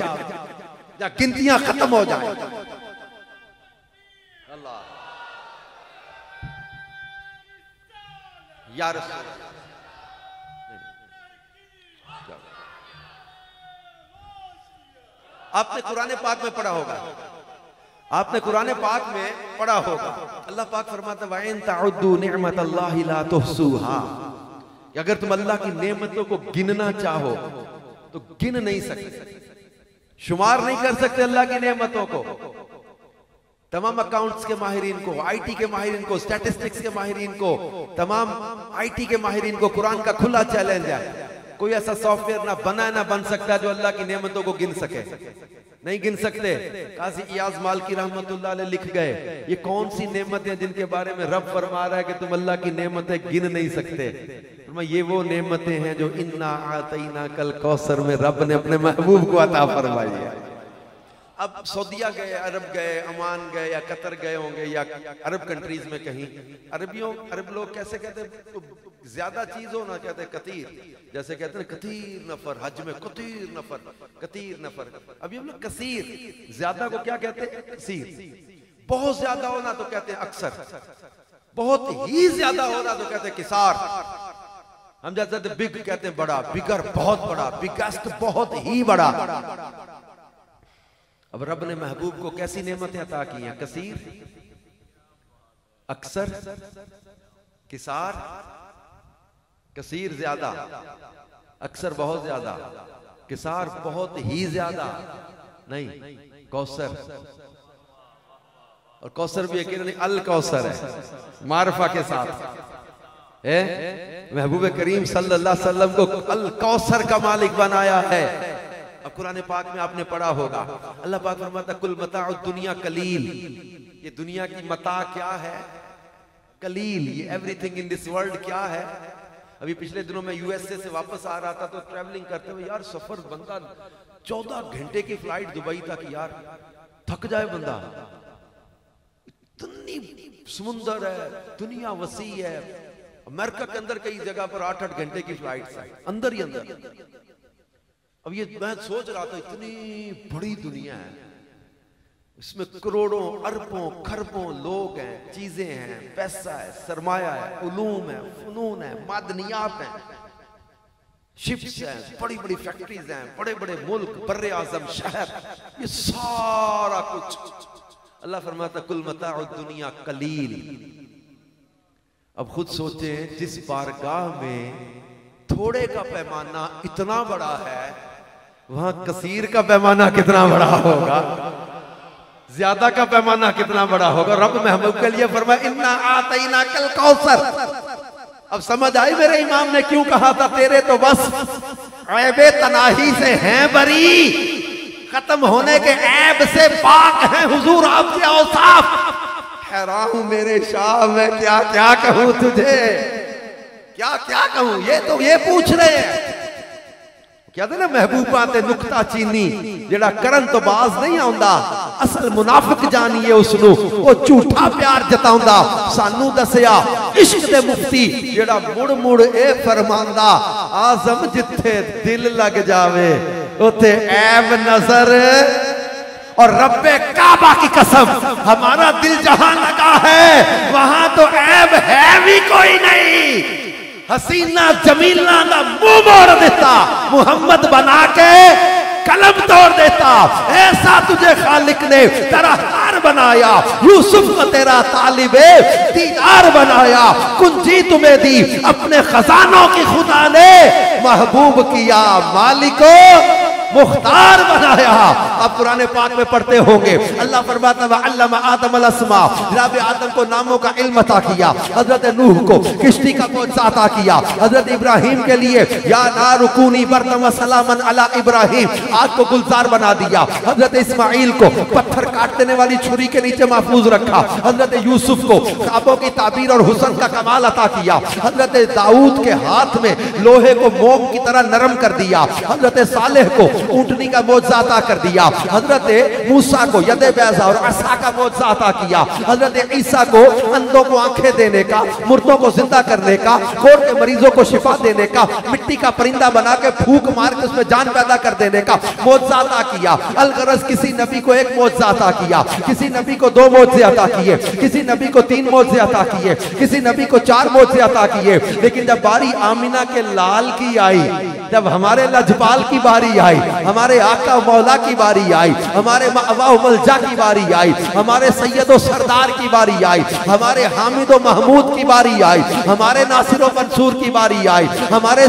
या गिनतियां खत्म हो जाए। अल्लाह या रसूल आपने कुरान पाक में पढ़ा होगा, आपने कुरान पाक में पढ़ा होगा, अल्लाह पाक फरमाता है इन तउद्दू निअमतल्लाहि ला तुहसूहा, अगर तुम अल्लाह की नेमतों को गिनना चाहो तो गिन नहीं सकते, शुमार नहीं कर सकते अल्लाह की नेमतों को। तमाम अकाउंट्स के माहिरीन को, आईटी के माहिरीन को, स्टैटिस्टिक्स के माहिरीन को, तमाम आईटी के माहिरीन को कुरान का खुला चैलेंज है, कोई ऐसा सॉफ्टवेयर ना बना है ना बन सकता है जो अल्लाह की नेमतों को गिन सके, नहीं गिन सकते। काजी इयाज मालिकी रहमतुल्लाह अलैह लिख गए, ये कौन सी नेमतें जिनके बारे में रब फरमा रहा है कि तुम अल्लाह की नेमतें गिन नहीं सकते। ये वो नेमतें हैं जो इन्ना आतईना कल कौसर में रब ने अपने महबूब को अता फरमाई है। अब सऊदिया गए, अरब गए, अमान गए या कतर गए होंगे या अरब कंट्रीज में कहीं, अरब लोग कैसे कहते हैं, तो ज्यादा चीज हो ना कहते हैं कतीर, जैसे कहते हैं कतीर नफर, हज में कतीर नफर, कतीर नफर। अभी हम लोग कसीर, ज्यादा को क्या कहते हैं कसीर, बहुत ज्यादा होना तो कहते हैं अक्सर, बहुत ही ज्यादा होना तो कहते हैं किसार। हम जैसे बिग कहते हैं बड़ा, बिगर बहुत बड़ा, बिगेस्ट बहुत ही बड़ा। अब रब ने महबूब को कैसी नेमतें अता की हैं, कसीर, अक्सर, किसार। कसीर ज्यादा, अक्सर बहुत ज्यादा, किसार बहुत ही ज्यादा नहीं, कौसर। और कौसर भी अकेले नहीं, अल कौसर है मारफा के साथ है। महबूब करीम सल्लल्लाहु अलैहि वसल्लम को अल कौसर का मालिक बनाया है। अब कुरान पाक में आपने पढ़ा होगा, अल्लाह पाक फरमाता कुल मताउ दुनिया कलील, ये दुनिया की मता क्या है, कलील। ये एवरीथिंग इन दिस वर्ल्ड क्या है। अभी पिछले दिनों में यूएसए से वापस आ रहा था तो ट्रैवलिंग करते हुए यार सफर, बंदा 14 घंटे की फ्लाइट दुबई तक, यार थक जाए बंदा, इतनी समुंदर है, दुनिया वसी है। अमेरिका के अंदर कई जगह पर 8-8 घंटे की फ्लाइट है, अंदर ही अंदर। अब ये मैं सोच रहा था इतनी बड़ी दुनिया है, इसमें करोड़ों अरबों खरबों लोग हैं, चीजें हैं, पैसा है, सरमाया है, उलूम है, फनून है, मादनियात हैं, शिप्स हैं, बड़ी बड़ी फैक्ट्रीज हैं, बड़े बड़े मुल्क, बर्रे आजम शहर, ये सारा कुछ अल्लाह फरमाता कुल मताउ दुनिया कलील। अब खुद सोचे, जिस बारगाह में थोड़े का पैमाना इतना बड़ा है, वहां कसीर का पैमाना कितना बड़ा होगा, ज्यादा का पैमाना कितना बड़ा होगा। रब महबूब के लिए फरमाया इन्ना आतईना कल कौसर। अब समझ आई मेरे इमाम ने क्यों कहा था तेरे तो बस ऐबे तनाही से हैं बरी, खत्म होने के ऐब से पाक हैं हुजूर आपके औसाफ। हैरान हूं मेरे शाह, मैं क्या क्या कहूं तुझे, क्या क्या कहूं। ये तो ये पूछ रहे हैं, कहते ना महबूबा ते नुक्ता चीनी, जेड़ा करन तो बाज नहीं आउंदा, असल मुनाफिक जानिए उसनू, वो झूठा प्यार जताउंदा। सानू दसिया इश्क दे मुफ्ती, जेड़ा मुड़ मुड़ ए फरमांदा, आजम जिथे दिल लग जावे उथे ऐब नजर। और रब्बे काबा की कसम, हमारा दिल जहां लगा है वहां तो ऐब है भी कोई नहीं। हसीना जमीला का मुंह मोड़ देता, मुहम्मद बना के कलम तोड़ देता। ऐसा तुझे खालिक ने तेरा हार बनाया, यूसुफ को तेरा तालिबे दीदार बनाया, कुंजी तुम्हें दी अपने खजानों की खुदा ने, महबूब किया मालिको मुख्तार बनाया। आप पुराने पाक में पढ़ते होंगे, अल्लाह फरमाता है अल्लामा आदम अल अस्मा, जनाब आदम को नामों का इल्म अता किया, हजरत नूह को किश्ती का मौजज़ा अता किया, हजरत इब्राहिम के लिए या नारुकूनी बर्दम सलामन अला इब्राहिम, आग को गुलजार बना दिया, हजरत इस्माइल को पत्थर काट देने वाली छुरी के नीचे महफूज रखा, हजरत यूसुफ को ख्वाबों की ताबीर और हुस्न का कमाल अता किया, हजरत दाऊद के हाथ में लोहे को मोम की तरह नरम कर दिया, हजरत सालेह को ऊंटनी का मौजज़ा अता कर दिया, हजरत मूसा को यदे बैजा और असा का मौजज़ा अता किया, हजरत ईसा को अंधों को आंखें देने का, मुर्दों को जिंदा करने का, कोड़ के मरीजों को शिफा देने का, मिट्टी का परिंदा बना के फूंक मार के उसमें जान पैदा कर देने का मौजज़ा अता किया। अलगरज किसी नबी को एक मौजज़ा अता किया, किसी नबी को 2 मौजज़े अता किए, किसी नबी को 3 मौजज़े अता किए, किसी नबी को 4 मौजज़े अता किए। लेकिन जब बारी आमिना के लाल की आई, जब हमारे लजपाल की बारी आई, हमारे आका मौला की बारी आई, हमारे मलजा की बारी आई, हमारे सैयदो सरदार की बारी आई, हमारे हामिदो महमूद की बारी आई, हमारे नासिरो मंसूर की बारी आई, हमारे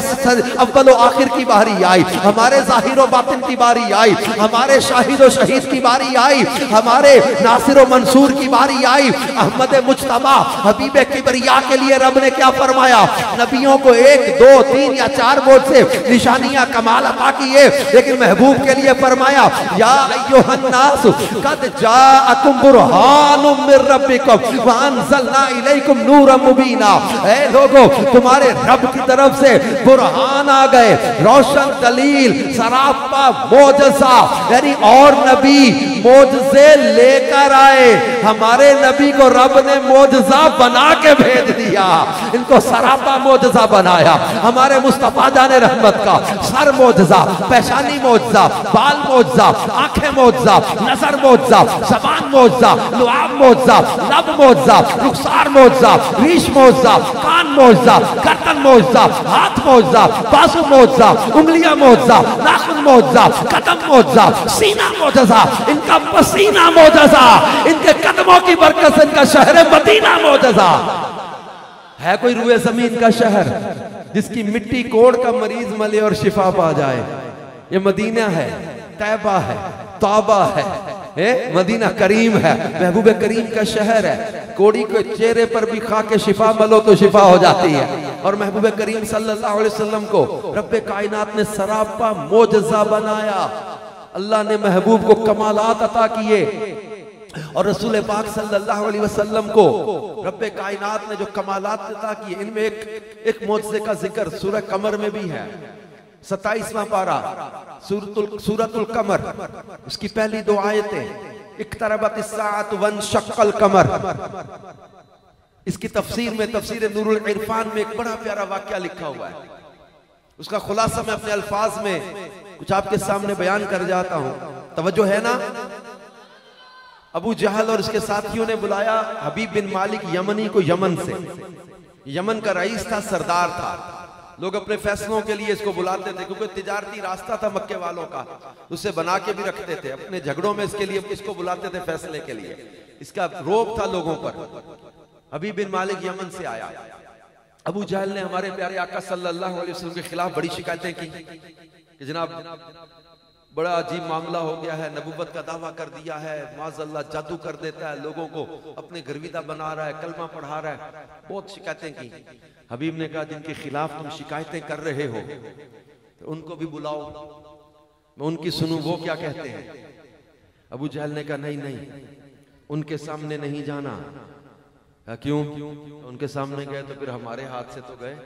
अव्वलो आखिर की बारी आई, हमारे जाहिरो बातिन की बारी आई, हमारे शाहिदो शहीद की बारी आई, हमारे नासिरो मंसूर की बारी आई। अहमद मुज्तबा हबीबे किबरिया के लिए रब ने क्या फरमाया, नबियों को 1, 2, 3 या 4 मौजज़े निशानियां कमाल अता किए, लेकिन महबूब के लिए फरमाया या अय्युहन्नास कद जाअकुम बुरहानुम मिर रब्बिकुम व अंज़लना इलैकुम नूरम मुबीना। ऐ लोगों, तुम्हारे रब की तरफ से बुरहान आ गए, रोशन दलील, सरापा मोजज़ा, यानी और नबी मोजज़े लेकर आए। हमारे नबी को रब ने मोजज़ा बना के भेज दिया, इनको सरापा मोजज़ा बनाया। हमारे मुस्तफा जाने रहमत का सर मोजज़ा, पेशानी मोजज़ा, बाल मोजज़ा, आंखें मोजज़ा, नजर मोजज़ा, ज़बान मोजज़ा, लुआब मोजज़ा, लब मोजज़ा, रुखसार मोजज़ा, रीश मोजज़ा, कान मोजज़ा, गर्दन मोजज़ा, हाथ मोजज़ा, बाजू मोजज़ा, उंगलियां मोजज़ा, नाखून मोजज़ा, कदम मोजज़ा, सीना मोजज़ा, इनका पसीना मोजज़ा, इनके कदमों की बरकत से इनका शहर मदीना मोजज़ा। है कोई रुए जमीन का शहर जिसकी मिट्टी कोड़ का मरीज मले और शिफा पा जाए? ये मदीना है, तैबा है, तौबा है, मदीना करीम है, महबूब करीम का शहर है। कोड़ी के चेहरे पर भी खा के शिफा मलो तो शिफा हो जाती है। और महबूब करीम सल्लल्लाहु अलैहि वसल्लम को रब्बे कायनात ने सरापा मोजज़ा बनाया। अल्लाह ने महबूब को कमालात अता किए और रसूल पाक सल्लल्लाहु अलैहि वसल्लम को रब्बे कायनात ने जो कमालात अता किए, इनमें एक मोजज़े का जिक्र सूरह कमर में भी है। 27वां पारा सूरतुल कमर, उसकी पहली 2 आयतें, इक़्तरबतिस साअतु वंशक़्क़ल कमर। इसकी तफसीर में, तफसीर नूरुल इरफान में एक बड़ा प्यारा वाक़या लिखा हुआ है। उसका खुलासा मैं अपने अल्फाज में कुछ आपके सामने बयान कर जाता हूं। तवज्जो है ना? अबू जहल और इसके साथियों ने बुलाया हबीब बिन मालिक यमनी को यमन से। यमन का रईस था, सरदार था। लोग अपने फैसलों के लिए इसको बुलाते थे क्योंकि तिजारती रास्ता था मक्के वालों का, उसे बना के भी रखते थे। अपने झगड़ों में इसके लिए इसको बुलाते थे फैसले के लिए। इसका रोब था लोगों पर। हबीब बिन मालिक यमन से आया। अबू जहल ने हमारे प्यारे आका सल्लल्लाहु अलैहि वसल्लम के खिलाफ बड़ी शिकायतें की कि जनाब बड़ा अजीब मामला हो गया है, नबूवत का दावा कर दिया है, माज़अल्लाह जादू कर देता है, लोगों को अपने गर्विदा बना रहा है, कलमा पढ़ा रहा है। बहुत शिकायतें की। हबीब ने कहा जिनके खिलाफ तुम शिकायतें कर रहे हो तो उनको भी बुलाओ, मैं उनकी सुनूं वो क्या कहते हैं। अबू जहल ने कहा नहीं नहीं, उनके सामने नहीं जाना। क्यों? उनके सामने गए तो फिर हमारे हाथ से तो गए।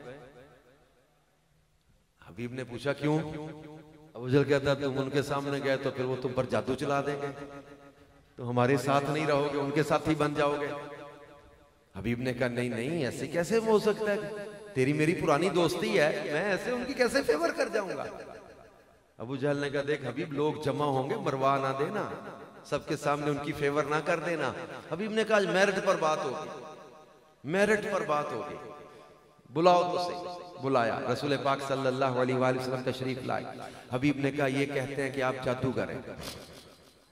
हबीब ने पूछा क्यों? अबू जहल कहता तुम उनके सामने गए तो फिर वो तुम पर जादू चला देंगे, तो हमारे साथ नहीं रहोगे, उनके साथ ही बन जाओगे। हबीब ने कहा नहीं नहीं, ऐसे कैसे हो सकता है, तेरी मेरी पुरानी दोस्ती है, मैं ऐसे उनकी कैसे फेवर कर जाऊंगा। अबू जहल ने कहा देख हबीब, लोग जमा होंगे, मरवा ना देना, सबके सामने उनकी फेवर ना कर देना। हबीब ने कहा मेरिट पर बात होगी, मेरिट पर बात होगी, बुलाओ तो सही। बुलाया, रसूल पाक सल्लल्लाहु अलैहि वसल्लम तशरीफ लाए। हबीब ने कहा ये कहते हैं कि आप जादूगर हैं,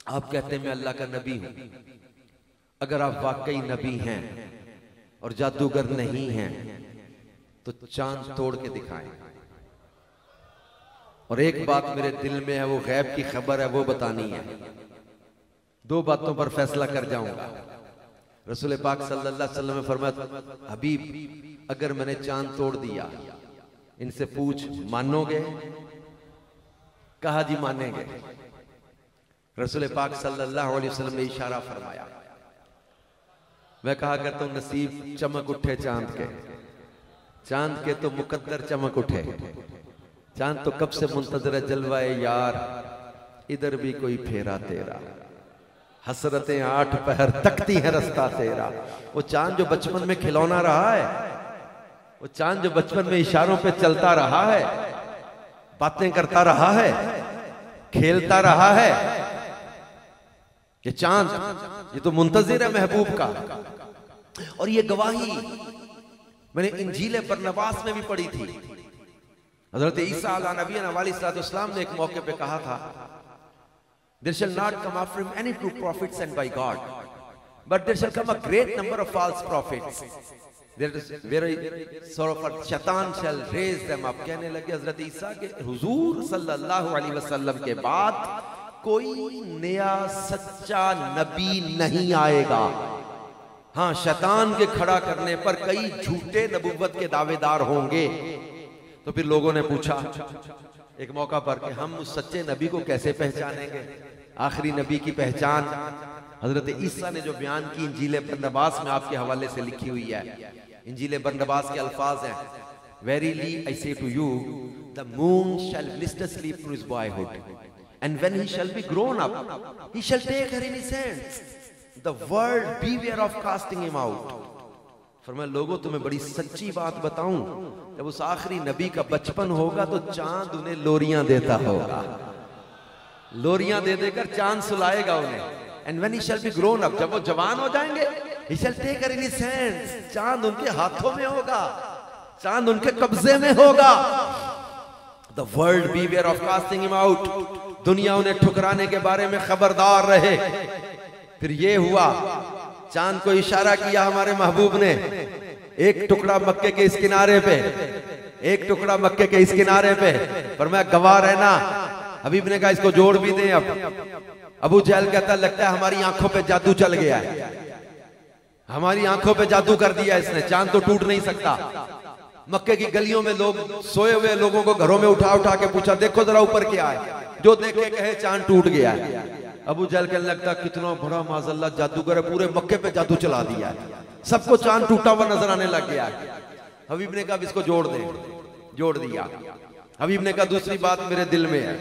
आप कहते हैं मैं अल्लाह का नबी हूं। अगर आप वाकई नबी हैं और जादूगर नहीं हैं तो चांद तोड़ के दिखाएं। और एक बात मेरे दिल में है, वो गैब की खबर है, वो बतानी है। 2 बातों पर फैसला कर जाऊंगा। रसूल पाक सल्लल्लाहु अलैहि वसल्लम ने फरमाया हबीब अगर मैंने चांद तोड़ दिया, इनसे पूछ मानोगे? कहा जी मानेंगे। रसूल पाक सल्लल्लाहु अलैहि वसल्लम ने इशारा फरमाया। मैं कहा करता हूं नसीब चमक उठे चांद के, चांद के तो मुकद्दर चमक उठे। चांद तो कब से मुंतजर है जलवाए यार, इधर भी कोई फेरा तेरा, हसरतें 8 पहर तकती है रास्ता तेरा। वो चांद जो बचपन में खिलौना रहा है, वो चांद जो बचपन में इशारों पे चलता रहा है, बातें करता रहा है, खेलता रहा है, ये चांद ये तो मुंतजिर है महबूब का। और ये गवाही मैंने इंजील बरनबास में भी पढ़ी थी। हजरत ईसा अला नबी अलैहिस्सलाम ने एक मौके पे कहा था there shall not come after him any true prophet sent by God, but there shall come a great number of false prophets. There is very sort of a शैतान shall raise them up. कहने लगे हजरत ईसा के हुजूर सल्लल्लाहु अलैहि वसल्लम के बाद कोई नया सच्चा नबी नहीं आएगा। हाँ, शैतान के खड़ा करने पर कई झूठे नबुव्वत के दावेदार होंगे, तो फिर लोगों ने पूछा एक मौका पर कि हम उस सच्चे नबी को कैसे पहचानेंगे, आखिरी नबी की पहचान हजरत ईसा ने जो बयान की इंजील बरनबास में आपके हवाले से लिखी हुई है। इंजील बरनबास के अल्फाज हैं, Verily I say to you, the moon shall listlessly from his boyhood, and when he shall be grown up, he shall take her in his hands. The world beware of casting him out. फरमाया लोगों तुम्हें बड़ी सच्ची बात बताऊं, जब उस आखिरी नबी का बचपन होगा तो चांद उन्हें लोरियां देता होगा, लोरियां दे देकर चांद सुलाएगा उन्हें। And when he shall be grown up, जब वो जवान हो जाएंगे, he shall take her in his hands, चांद उनके हाथों में होगा, चांद उनके कब्जे में होगा। The world beware of casting him out, दुनिया उन्हें ठुकराने के बारे में खबरदार रहे। फिर ये हुआ, चांद को इशारा किया हमारे महबूब ने, एक टुकड़ा मक्के के इस किनारे पे, एक टुकड़ा मक्के के इस किनारे पे, पर मैं गवाह रहना। हबीब ने कहा इसको जोड़ भी दें। अब अबू जहल कहता लगता है हमारी आंखों पे जादू चल गया है, हमारी आंखों पे जादू कर दिया इसने, चांद तो टूट नहीं सकता। मक्के की गलियों में लोग सोए हुए लोगों को घरों में उठा उठा के पूछा देखो जरा ऊपर क्या है, जो देखे कहे चांद टूट गया है। अबू जहल कहने लगता कितना बड़ा माज़अल्लाह जादूगर है, पूरे मक्के पे जादू चला दिया है, सबको चांद टूटा हुआ नजर आने लग गया है। हबीब ने कहा इसको जोड़ दे, जोड़ दिया। हबीब ने कहा दूसरी बात मेरे दिल में है,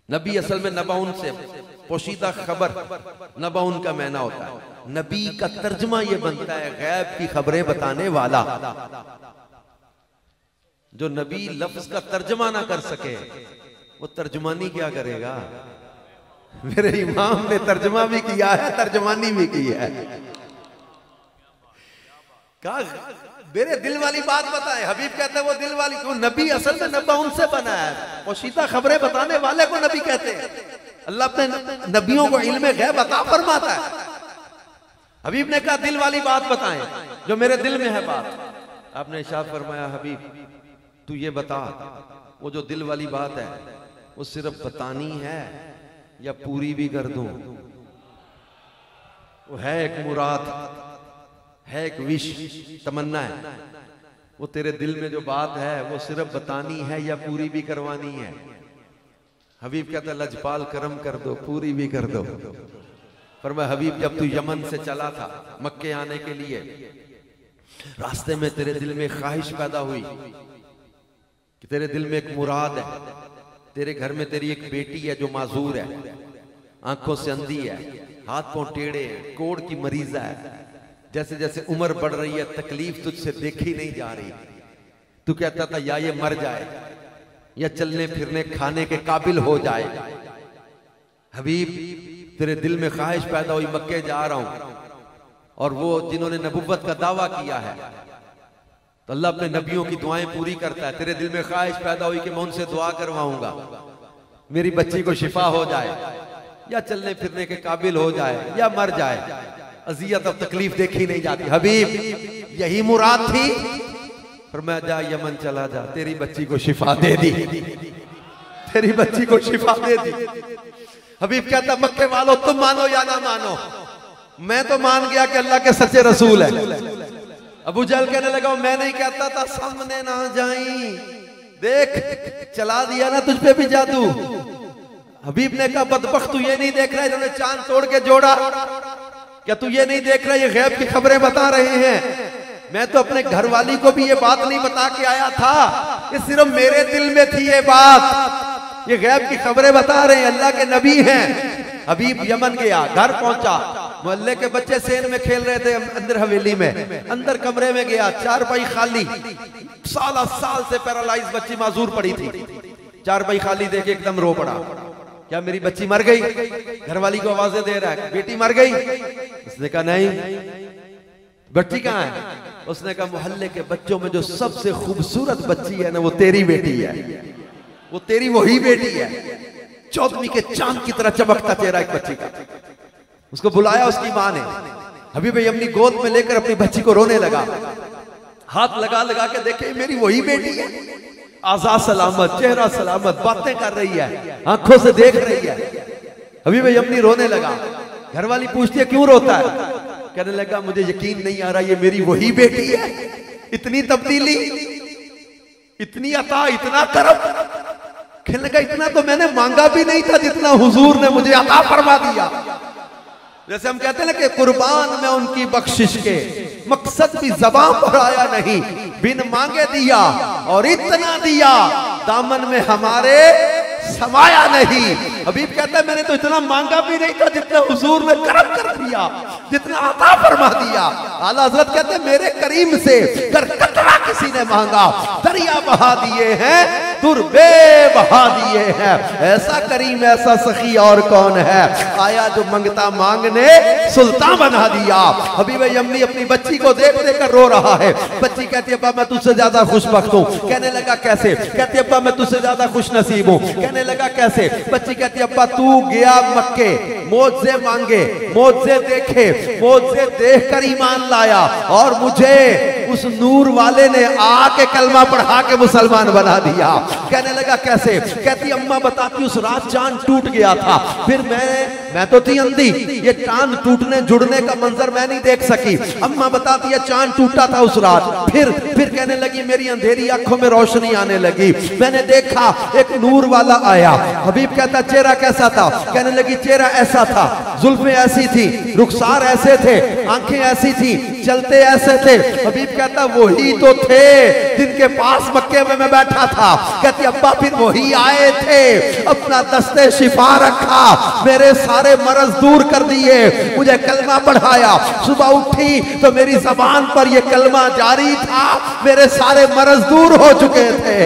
नबी असल में नबाउन से पोशीदा खबर, नबाउन का मायना होता है, नबी का तर्जमा ये बनता है गैब की खबरें बताने वाला। जो नबी लफ्ज का तर्जमा ना कर सके वो तर्जमानी क्या करेगा। मेरे इमाम ने तर्जमा भी किया है, तर्जमानी भी की है। कहा मेरे दिल वाली बात बताए। हबीब कहते हैं वो दिल वाली, वो नबी असल में नबाउन से बना है, पोशीदा खबरें बताने वाले को नबी कहते हैं। अल्लाह अपने नबियों को इल्म गैब अता फरमाता है। हबीब ने कहा दिल वाली बात बताएं, जो मेरे दिल में है बात। आपने इरशाद फरमाया हबीब तू ये बता, वो जो दिल वाली बात है वो सिर्फ बतानी है या पूरी भी कर दूं। वो है एक मुराद, है एक विश, तमन्ना है। वो तेरे दिल में जो बात है वो सिर्फ बतानी है या पूरी भी करवानी है। हबीब कहता लजपाल करम कर दो, पूरी भी कर दो। पर मैं हबीब जब तू यमन से चला था मक्के आने के लिए, रास्ते में तेरे दिल में ख्वाहिश पैदा हुई कि तेरे दिल में एक मुराद है, तेरे घर में तेरी एक बेटी है जो माजूर है, आंखों से अंधी है, हाथ पांव टेढ़े हैं, कोड़ की मरीजा है। जैसे जैसे उम्र बढ़ रही है तकलीफ तुझसे देखी नहीं जा रही। तू कहता था या ये मर जाए या चलने फिरने खाने के काबिल हो जाए। हबीब तेरे दिल में ख्वाहिश पैदा हुई मक्के जा रहा हूं, और वो जिन्होंने नबुव्वत का दावा किया है तो अल्लाह अपने नबियों की दुआएं पूरी करता है। तेरे दिल में ख्वाहिश पैदा हुई कि मैं उनसे दुआ करवाऊंगा मेरी बच्ची को शिफा हो जाए, या चलने फिरने के काबिल हो जाए, या मर जाए। अजियत अब तकलीफ देखी नहीं जाती। हबीब यही मुराद थी, पर मैं जा यमन चला जा, तेरी बच्ची को शिफा दे दी, तेरी बच्ची को शिफा दे दी। हबीब कहता मक्के वालों तुम मानो या ना मानो, मैं तो मान गया कि अल्लाह के सच्चे रसूल है। अबू जहल कहने लगा मैं नहीं कहता था सामने ना जाई, देख चला दिया ना तुझ पे भी जादू। हबीब ने कहा बदबख्त तू ये नहीं देख रहा इन्होंने चांद तोड़ के जोड़ा, क्या तू ये नहीं देख रहा ये गैब की खबरें बता रहे हैं। मैं तो अपने घर वाली को भी ये बात नहीं बता के आया था, ये सिर्फ मेरे दिल में थी ये बात, ये गैब की खबरें बता रहे हैं, अल्लाह के नबी हैं। हबीब यमन गया, घर पहुंचा, मोहल्ले के बच्चे सेन में खेल रहे थे अंदर हवेली में, अंदर कमरे में गया, चारपाई खाली, साल से पैरालाइज बच्ची माजूर पड़ी थी, चारपाई खाली देख एकदम रो पड़ा। क्या मेरी बच्ची मर गई? घर वाली को आवाजें दे रहा है बेटी मर गई। उसने कहा नहीं, बच्ची कहाँ है? उसने कहा मोहल्ले के बच्चों में जो सबसे खूबसूरत बच्ची है ना वो तेरी बेटी है, वो तेरी वही बेटी है, चौदहवीं के चांद की तरह चमकता चेहरा एक बच्ची का। उसको बुलाया उसकी माँ ने, हबीब यमनी गोद में लेकर अपनी बच्ची को रोने लगा, हाथ लगा लगा के देखे मेरी वही बेटी है, आजाद सलामत, चेहरा सलामत, बातें कर रही है, आंखों से देख रही है। हबीब यमनी रोने लगा। घर वाली पूछती है क्यों रोता है? कहने लगा मुझे यकीन नहीं आ रहा ये मेरी वही बेटी है, इतनी तब्दीली। इतनी अता, इतना करम। कहने लगा इतना तो मैंने मांगा भी नहीं था जितना हुजूर ने मुझे अता फरमा दिया। जैसे हम कहते हैं ना कि कुर्बान मैं उनकी बख्शिश के, मकसद भी ज़बान पर आया नहीं, बिन मांगे दिया और इतना दिया दामन में हमारे समाया नहीं। हबीब कहता है मैंने तो इतना मांगा भी नहीं था जितना हुजूर ने करम कर दिया, जितना अता फरमा दिया। आला हज़रत कहते हैं मेरे करीम से कर कतरा किसी ने मांगा, दरिया बहा दिए हैं, दुर्बे बहा दिए हैं। ऐसा करीम ऐसा सखी और कौन है, आया जो मंगता मांगने सुल्तान बना दिया। हबीब यमनी अपनी बच्ची को देख देख कर रो रहा है। बच्ची कहती है अब्बा मैं तुझसे ज्यादा खुशबख्त हूँ। कहने लगा कैसे? कहती है अब्बा मैं तुझसे ज्यादा खुश नसीब हूँ। कहने लगा कैसे? बच्ची कहती है अब्बा तू गया मक्के, मौजे मांगे, मौजे देखे, मौजे देख कर ईमान लाया और मुझे उस नूर वाले ने आके कलमा पढ़ा के मुसलमान बना दिया। कहने लगा कैसे? कहती अम्मा बताती उस रात चांद टूट गया था, फिर मैं तो थी अंधी, ये चांद टूटने जुड़ने का मंजर मैं नहीं देख सकी। अम्मा बताती है चांद टूटा था उस रात, फिर कहने लगी मेरी अंधेरी आंखों में रोशनी आने लगी, मैंने देखा एक नूर वाला आया। हबीब कहता चेहरा कैसा था? कहने लगी चेहरा ऐसा था, जुल्फें ऐसी थी, रुखसार ऐसे थे, आंखें ऐसी थी, चलते ऐसे थे। हबीब कहता वही तो थे जिनके पास मक्के में मैं बैठा था। कहती अब्बा फिर वही आए थे, अपना दस्ते शिफा रखा, मेरे सारे मरज दूर कर दिए, मुझे कलमा पढ़ाया। सुबह उठी तो मेरी जबान पर ये कलमा जारी था, मेरे सारे मरज दूर हो चुके थे।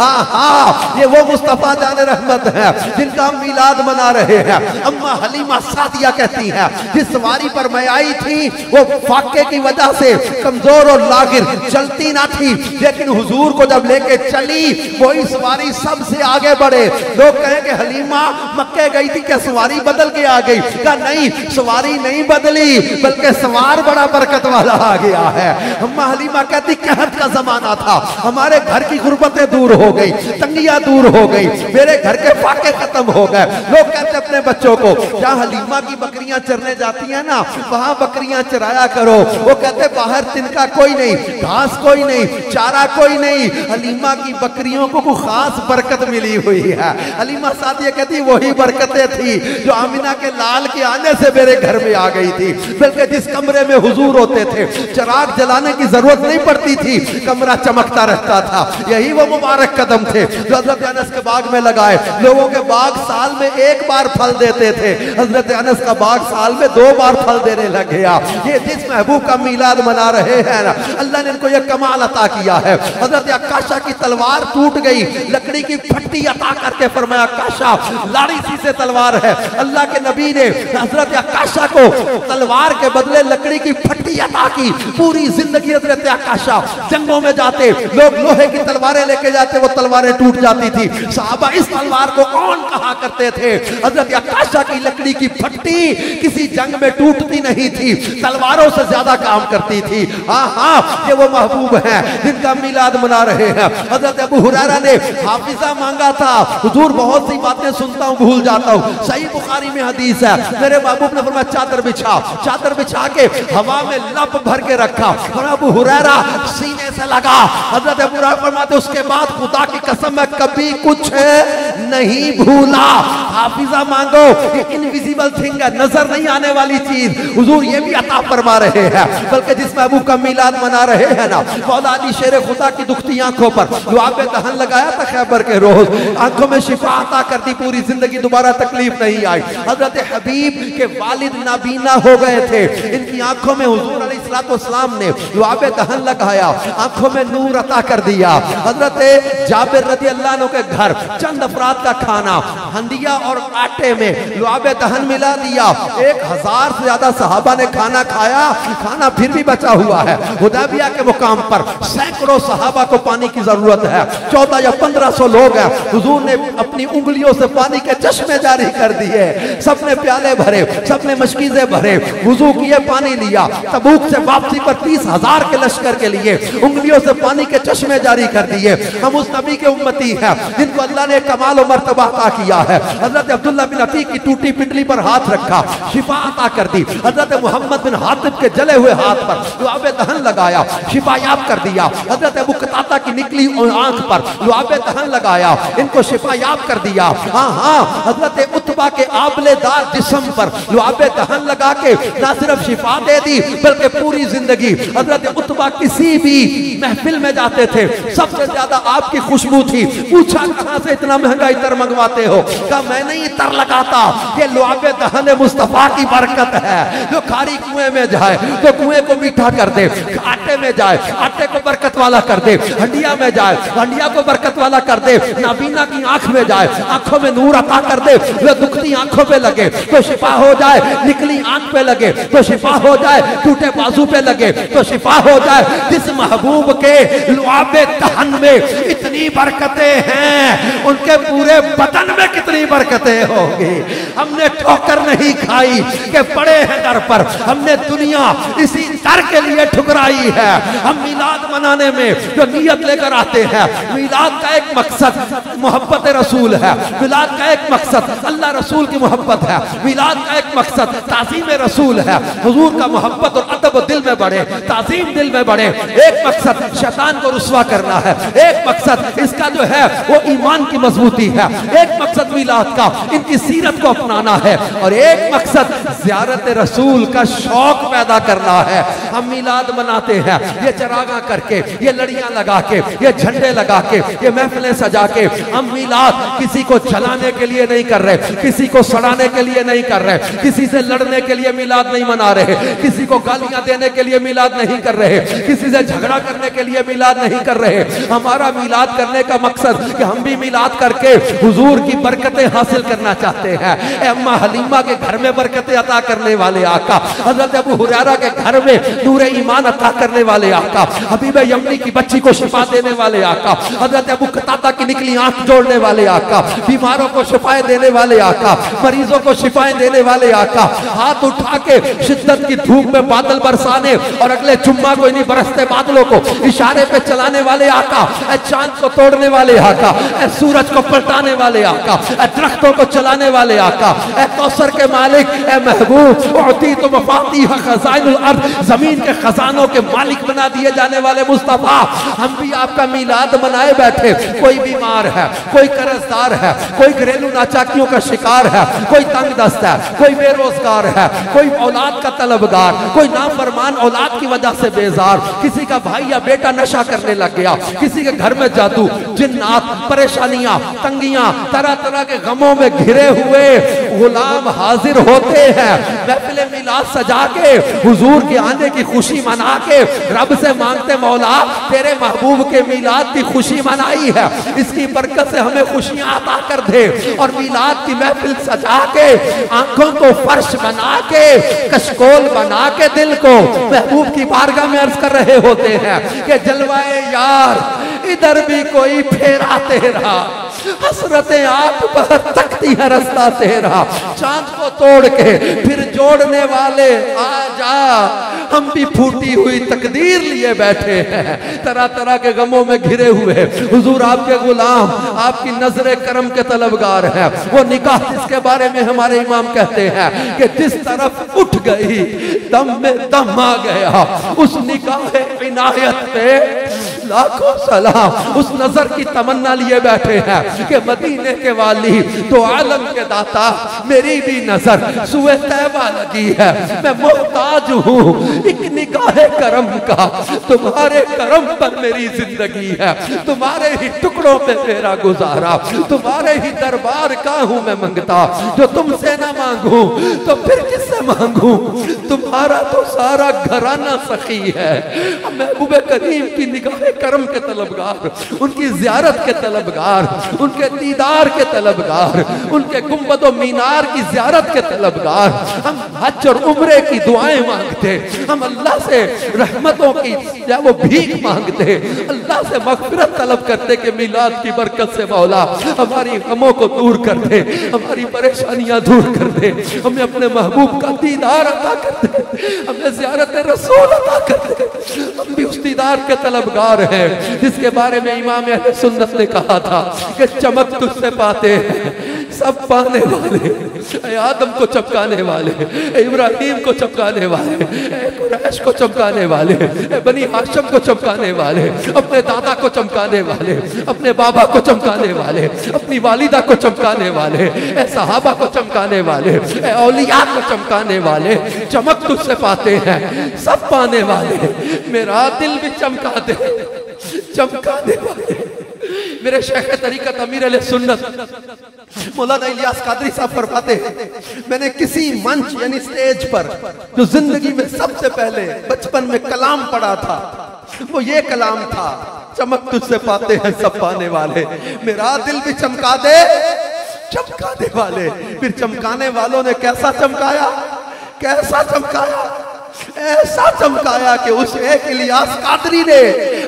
हाँ हाँ, ये वो मुस्तफा जाने रहमत है जिनका हम मिलाद मना रहे हैं। अम्मा हलीमा सादिया कहती है जिस सवारी पर मैं आई थी वो फाके की वजह से कमजोर और लागिर चलती ना थी, लेकिन हुजूर को जब लेके चली वही सवारी सबसे आगे बढ़े। लोग कहें कि हलीमा मक्के गई थी, क्या सवारी बदल के आ गई? क्या नहीं, सवारी नहीं बदली बल्कि सवार बड़ा बरकत वाला आ गया है। अम्मा हलीमा कहती कहत का जमाना था, हमारे घर की गुर्बतें दूर हो गई, तंगियां दूर हो गई, मेरे घर के फाके खत्म हो गए। लोग कहते अपने बच्चों को जहाँ हलीमा की बकरियां चरने जाती है ना वहां बकरियां चराया करो। वो कहते बाहर तिनका कोई नहीं, घास कोई नहीं, चारा कोई नहीं, हलीमा की बकरियों को खास बरकत मिली हुई है। हलीमा सादिया कहती वही बरकतें थी जो आमिना के लाल के आने से मेरे घर में आ गई थी। बल्कि जिस कमरे में हुजूर होते थे चिराग जलाने की जरूरत नहीं पड़ती थी, कमरा चमकता रहता था। यही वो मुबारक कदम थे जो हजरत अनस के बाग में लगाए। लोगों के बाग साल में एक बार फल देते थे, हजरत अनस का बाग साल में 2 बार फल देने लग गया। ये जिस महबूब का मीलाद मना रहे हैं ना, अल्लाह ने इनको यह कमाल अता किया है। हजरत अक्काशा की तलवार टूट गई, लकड़ी की फट्टी अता करके फरमाया अक्काशा लाड़ी सी से तलवार है। अल्लाह के नबी ने हजरत अक्काशा को तलवार के बदले लकड़ी की फट्टी अता की। पूरी जिंदगी हजरत अक्काशा जंगों में जाते, लोग लोहे की तलवारें लेके जाते, वो तलवारें टूट जाती थी। सहाबा इस तलवार को कौन कहा करते थे, हजरत अक्काशा की लकड़ी की फट्टी किसी जंग में टूटती नहीं थी, तलवारों से ज्यादा काम करती थी। हाँ हाँ, ये वो महबूब है जिनका मिलाद मना रहे हैं। हजरत अबू हुरैरा ने हाफिजा मांगा था, हुजूर बहुत सी बातें सुनता हूँ भूल जाता हूँ। सही बुखारी में हदीस है, मेरे महबूब ने फरमाया चादर बिछा, चादर बिछा के हवा में लप भर के रखा और अबू हुरैरा सीने से लगा। हजरत अबू हुरैरा फरमाते उसके बाद खुदा की कसम मैं कभी कुछ नहीं भूला। हाफिजा मांगो, ये इनविजिबल थिंग है, नजर नहीं आने वाली चीज, हुजूर ये भी अता फरमा रहे हैं। बल्कि जिस महबूब का मिलाद मना रहे हैं ना, मौला अली शेर खुदा की दुखती आंखों पर दुआ पे दहन लगाया था खैबर के रोज, आंखों में शिफा अता कर दी, पूरी जिंदगी दोबारा तकलीफ नहीं आई। हजरत हबीब के वालिद नाबीना हो गए थे, इनकी आंखों में हुजूर अलैहिस्सलाम ने दुआ पे दहन लगाया, आंखों में नूर अता कर दिया। हजरत जाबिर रज़ी अल्लाह अन्हु के घर चंद अफराद का खाना हंदिया और आटे में लुआबे दहन मिला दिया। 1000 से ज्यादा सहाबा ने खाना खाया, खाना फिर भी बचा हुआ है। हुदैबिया के मुकाम पर सैकड़ों सहाबा को पानी की जरूरत है, 1400 या 1500 लोग हैं। हुजूर ने अपनी उंगलियों से पानी के चश्मे जारी कर दिए, सबने प्याले भरे, सबने मशकीज़े भरे, वुजू किए, पानी लिया, तबूक से वापसी पर 30,000 के लश्कर के लिए उंगलियों से पानी के चश्मे जारी कर दिए। हम उस नबी के उम्मती हैं जिनको अल्लाह ने कमाल और मर्तबा अता किया है। हजरत अब्दुल्ला बिन अतीक की टूटी पिंडली पर हाथ रखा, शिफा अता कर दी। हजरत मोहम्मद बिन हातिब के जले हुए हाथ पर लुआब दहन लगाया, शिफा याब कर दिया। हजरत अबू कतादा की निकली आंख पर लुआब दहन लगाया, इनको शिफा याब कर दिया। हाँ हाँ, हजरत उतबा के आबलेदार जिस्म पर लुआब दहन लगा के ना सिर्फ शिफा दे दी बल्कि पूरी जिंदगी हजरत उतबा किसी भी महफिल में जाते थे, सबसे ज्यादा आपकी खुशबू थी। पूछा कहां से इतना महंगा इतर मंगवाते हो? कहा मैं नहीं इतर लगाता, ये लुआब दहन मुस्तफा की बरकत है। जो खारी कुएं में जाए तो कुएं को मीठा कर दे, आटे में जाए आटे को बरकत वाला कर दे, हंडिया में जाए हंडिया को बरकत वाला कर दे, नाबीना की आंख में जाए आंखों में नूर अता कर दे, जो दुखती आंखों पे लगे तो शिफा हो जाए, निकली आंख पे लगे तो शिफा हो जाए, टूटे बाजू पे लगे तो शिफा हो जाए। जिस महबूब के लुआब दहन में इतनी बरकतें हैं, उनके पूरे बदन में कितनी बरकतें होंगी। हमने ठोकर नहीं खाई कि पड़े हैं दर पर, हमने दुनिया इसी दर के लिए ठुकराई है। हम मिलाद मनाने में जो नियत लेकर आते हैं, मिलाद का एक मकसद मोहब्बत रसूल है, मिलाद का एक मकसद अल्लाह रसूल की मोहब्बत है, मिलाद का एक मकसद ताज़ीम रसूल है, हुजूर का मोहब्बत और अदब दिल में बढ़े, ताज़ीम दिल में बढ़े। एक मकसद शैतान को रुस्वा करना है, एक मकसद इसका जो है वो ईमान की मजबूती है, एक मकसद मिलाद का इनकी सीरत को अपनाना है, और एक मकसद ज़ियारत रसूल का शौक पैदा करना है। हम मिलाद मनाते हैं ये चरागा करके, ये लड़ियां लगा के, ये झंडे लगा के, ये महफिलें सजा के। हम मिलाद किसी को जलाने के लिए नहीं कर रहे, किसी को सड़ाने के लिए नहीं कर रहे, किसी से लड़ने के लिए मिलाद नहीं मना रहे, किसी को गालियां देने के लिए मिलाद नहीं कर रहे, किसी से झगड़ा करने के लिए मिलाद नहीं कर रहे। हमारा मिलाद करने का मकसद कि हम भी मिलाद करके हुजूर की बरकतें हासिल करना चाहते हैं। अम्मा हलीमा के घर में बरकतें अता करने वाले आका, हजरत अबू हुरैरा के घर में नूरे ईमान अता करने वाले आका, हबीब यमनी की बच्ची को शिफा देने वाले आका, हजरत अबू कतादा की निकली आंख जोड़ने वाले आका, बीमारों को शिफाएं देने वाले आका, मरीजों को शिफाएं देने वाले आका, हाथ उठा के शिद्दत की धूप में बादल बरसाने और अगले जुम्मा को इन्हीं बरसते बादलों को इशारे पे चलाने वाले आका, चांद को तोड़ने वाले आका, सूरज को पलटाने वाले आका, दरख्तों को चलाने वाले आका, कौसर के मालिक ए महबूब, उती तो मफाती खजाइनुल अर्द, जमीन के खजानों के मालिक बना दिए जाने वाले मुस्तफा, हम भी आपका मिलाद मनाए बैठे। कोई बीमार है, कोई कर्जदार है, कोई घरेलू नाचाकियों का शिकार है, कोई तंग दस्त है, कोई बेरोजगार है, कोई औलाद का तलबगार, कोई नाफरमान औलाद की वजह से बेजार, किसी का भाई या बेटा नशा करने लग गया, किसी के घर में जादू, जिन्नात, परेशानियां, तंगियां, तरह तरह के गमों में घिरे हुए गुलाम हाजिर होते हैं। महफिल मिलाद सजा के हुजूर के आने की खुशी मना के रब से मांगते, मौला तेरे महबूब के मिलाद की खुशी मनाई है, इसकी बरकत से हमें खुशियां अता कर दे। और मिलाद की महफिल सजा के आंखों को फर्श बना के कशकोल बना के दिल को महबूब की बारगाह में अर्ज कर रहे होते हैं कि जलवाए यार इधर भी कोई फेरा तेरा, हसरतें आप पर तकती है रास्ता तेरा, चांद को तोड़ के फिर जोड़ने वाले आ जा, हम भी फूटी हुई तकदीर लिए बैठे हैं, तरह तरह के गमों में घिरे हुए। हुजूर आपके गुलाम, आपकी नजरे करम के तलबगार है। वो निकाह जिसके बारे में हमारे इमाम कहते हैं कि जिस तरफ उठ गई दम में दम आ गया, उस निकाह इनायत पे लाखों सलाम। उस नजर की तमन्ना लिए बैठे हैं कि मदीने के वाली तो आलम के दाता, मेरी भी नजर सुए तैबा लगी है, मैं मोहताज हूँ एक निगाह करम का, तुम्हारे करम पर मेरी जिंदगी है, तुम्हारे ही टुकड़ों पे मेरा गुजारा, तुम्हारे ही दरबार का हूँ मैं मंगता, जो तुमसे ना मांगू तो फिर किससे मांगू, तुम्हारा तो सारा घराना सखी है। महबूब करीम की निगाह करम के तलबगार, उनकी ज़ियारत के तलबगार, उनके दीदार के तलबगार, उनके गुंबद और मीनार की ज़ियारत के तलबगार। हम हज और उम्रे की दुआएं मांगते, हम अल्लाह से रहमतों की या वो भीख मांगते, अल्लाह से मग़फ़िरत तलब करते कि मिलाद की बरकत से मौला हमारी गमों को दूर कर दे, हमारी परेशानियां दूर कर दे, हमें अपने महबूब का दीदार अता कर दे, हमें ज़ियारत रसूल अता कर दे। हम भी उस दीदार के तलबगार हैं जिसके बारे में इमाम अहले सुन्नत ने कहा था कि चमक तुझसे पाते हैं सब पाने वाले, आदम को चमकाने वाले, इब्राहिम को चमकाने वाले, कुरैश को चमकाने वाले, बनी हाशिम को चमकाने वाले, अपने दादा को चमकाने वाले, अपने बाबा को चमकाने वाले, अपनी वालिदा को चमकाने वाले, सहाबा को चमकाने वाले, औलिया को चमकाने वाले। चमक तुझसे पाते हैं सब पाने वाले, मेरा दिल भी चमका दे चमकाने वाले। मेरे शेख तरीकत अमीर अहले सुन्नत मौलाना इलियास कादरी साहब फरमाते हैं, मैंने किसी मंच यानी स्टेज पर जो जिंदगी में सबसे पहले बचपन में कलाम पढ़ा था वो ये कलाम था, चमक तुझसे पाते हैं सब पाने वाले, मेरा दिल भी चमका दे चमकाने वाले। फिर चमकाने वालों ने कैसा चमकाया, कैसा चमकाया, ऐसा चमकाया कि उस एक इलियास कादरी ने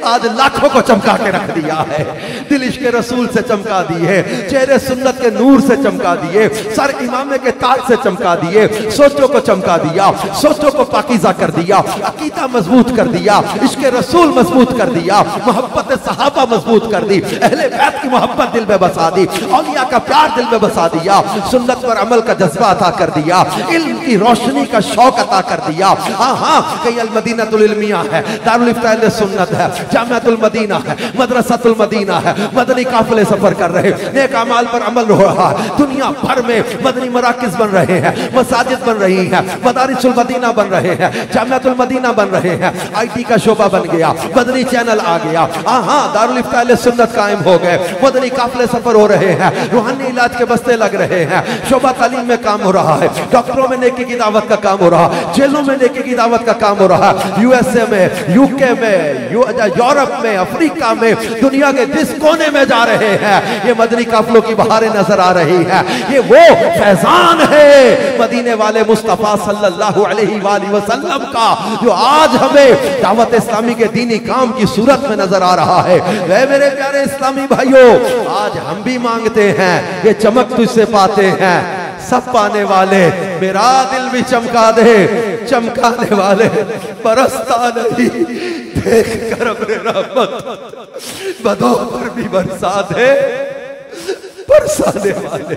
आज लाखों को चमका के रख दिया है। दिल इश्क़ रसूल से चमका दिए, चेहरे सुन्नत के नूर से चमका दिए, सर इमामे के ताज से चमका दिए, सोचों को चमका दिया, सोचों को पाकीज़ा कर दिया, अकीदा मजबूत कर दिया, इश्क़ रसूल मजबूत कर दिया, मोहब्बत सहाबा मजबूत कर दी, अहले बैत की मोहब्बत दिल में बसा दी, औलिया का प्यार दिल में बसा दिया, सुन्नत पर अमल का जज्बा अता कर दिया, इल्म की रोशनी का शौक अता कर दिया। हाँ हाँ, कहीं अल मदीनतुल इल्मिया है, दारुल इफ्ता अहले सुन्नत है, जामिअतुल मदीना है, मदरसतुल मदीना है, मदनी काफिले सफर कर रहे, नेक अमाल पर अमल हो रहा है, दुनिया भर में मदनी मराकिज बन रहे हैं, मसाजिद बन रही हैं, मदारिसुल मदीना बन रहे हैं, जामिअतुल मदीना बन रहे हैं, IT का शोबा बन गया, मदनी चैनल आ गया। हाँ हाँ, दारुल इफ्ता अहले सुन्नत कायम हो गए, मदनी काफिले सफर हो रहे हैं, रूहानी इलाज के बस्ते लग रहे हैं, शोबा तालीम में काम हो रहा है, डॉक्टरों में नेकी की दावत का काम हो रहा है, जेलों में नेकी की दावत का काम हो रहा है, USA में, UK में, यूरोप में, अफ्रीका में, दुनिया के जिस कोने में जा रहे हैं ये मदनी काफिलों की बहारें नजर आ रही है। ये वो फैजान है मदीने वाले मुस्तफा सल्लल्लाहु अलैहि वसल्लम का जो आज हमें दावत इस्लामी के दीनी काम की सूरत में नजर आ रहा है। वे मेरे प्यारे इस्लामी भाइयों, आज हम भी मांगते हैं ये चमक तुझसे पाते हैं सब पाने वाले, मेरा दिल भी चमका दे चमकाने वाले, बरसता नहीं देख कर अपने रहमत, बदों पर भी बरसा दे बरसाने वाले।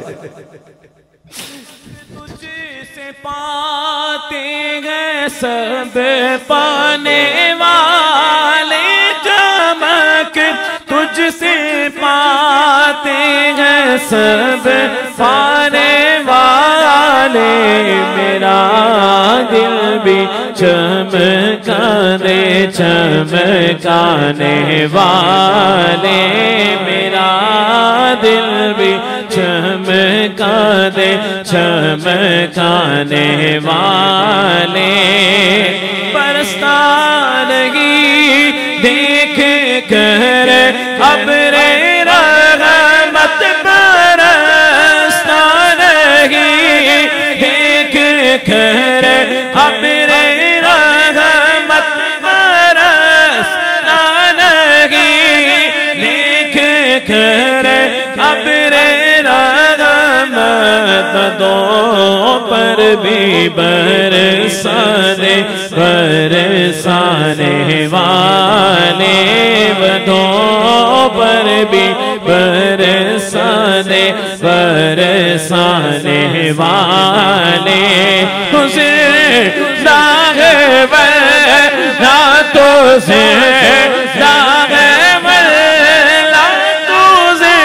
तुझसे पाते हैं सब पाने वाले, चमक तुझसे पाते हैं सब पाने वाले, मेरा दिल भी चमकाने चमकाने वाले, मेरा दिल भी चमकाने चमकाने वाले, बरसता नहीं देख कर अब्रे रहमत, बरसता नहीं देख कर अब्रे रहमत, बरसता नहीं देख कर अब्रे रहमत, बदों पर भी बरसाने बरसाने वाले, बदों पर भी बरसाने बरसाने वाले, तुझे दागे वरना तुझे दागे वरना तुझे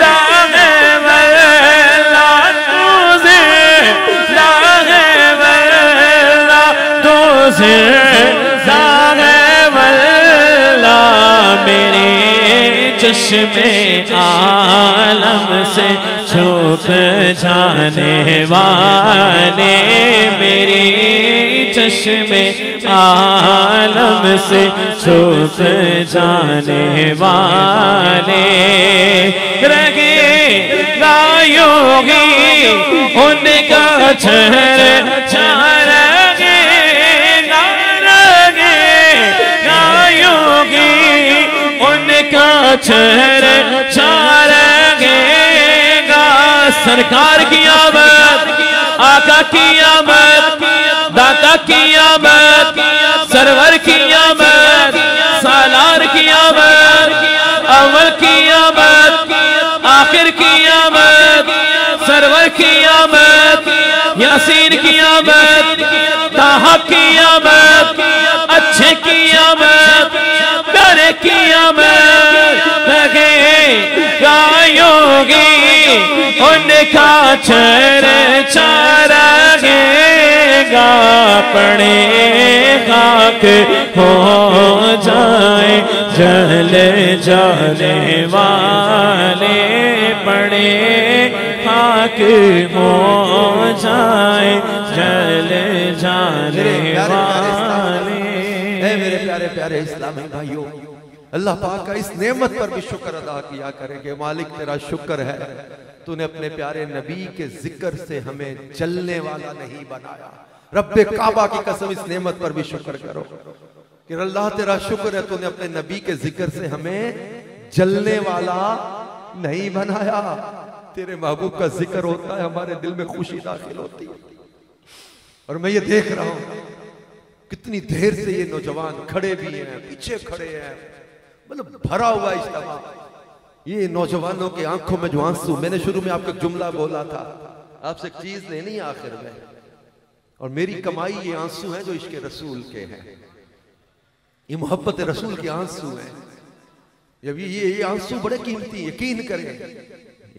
दागे वरना तुझे दागे वरना तुझे दागे वरना, मेरे चश्मे आलम से छुप जाने वाले, मेरी चश्मे आलम से छुप जाने वाले रगे गायोगी उनका चेहरा चेहरे चारेगा सरकार की आमद आका की आमद दाता की आमद सरवर की आमद सालार की आमद अव्वल की आमद आखिर की आमद सरवर की आमद यासीन की आमद ताहा की आमद अच्छे की आमद करे की आमद लगे गायोगी उनका चेहरे चारेगा पड़े खाक हो जाए जल जाने वाले पड़े खाक हो जाए जल जाने वाले। मेरे प्यारे प्यारे इस्लामी भाइयों, अल्लाह पाक का इस नेमत पर भी शुक्र अदा किया करेंगे। मालिक तेरा शुक्र है, तूने अपने प्यारे नबी के जिक्र से हमें जलने वाला नहीं बनाया। रब्बे काबा की कसम इस नेमत पर भी शुक्र करो कि अल्लाह तेरा शुक्र है, तूने अपने नबी के जिक्र से हमें जलने वाला नहीं बनाया। तेरे महबूब का जिक्र होता है, हमारे दिल में खुशी दाखिल होती है। और मैं ये देख रहा हूं कितनी देर से ये नौजवान खड़े भी हैं, पीछे खड़े हैं, मतलब भरा हुआ इज्तिमा। ये नौजवानों की आंखों में जो आंसू, मैंने शुरू में आपको जुमला बोला था, आपसे एक चीज लेनी है आखिर में, और मेरी कमाई ये आंसू हैं जो इश्क रसूल के हैं, ये मोहब्बत रसूल के आंसू हैं। ये आंसू बड़े कीमती, यकीन करें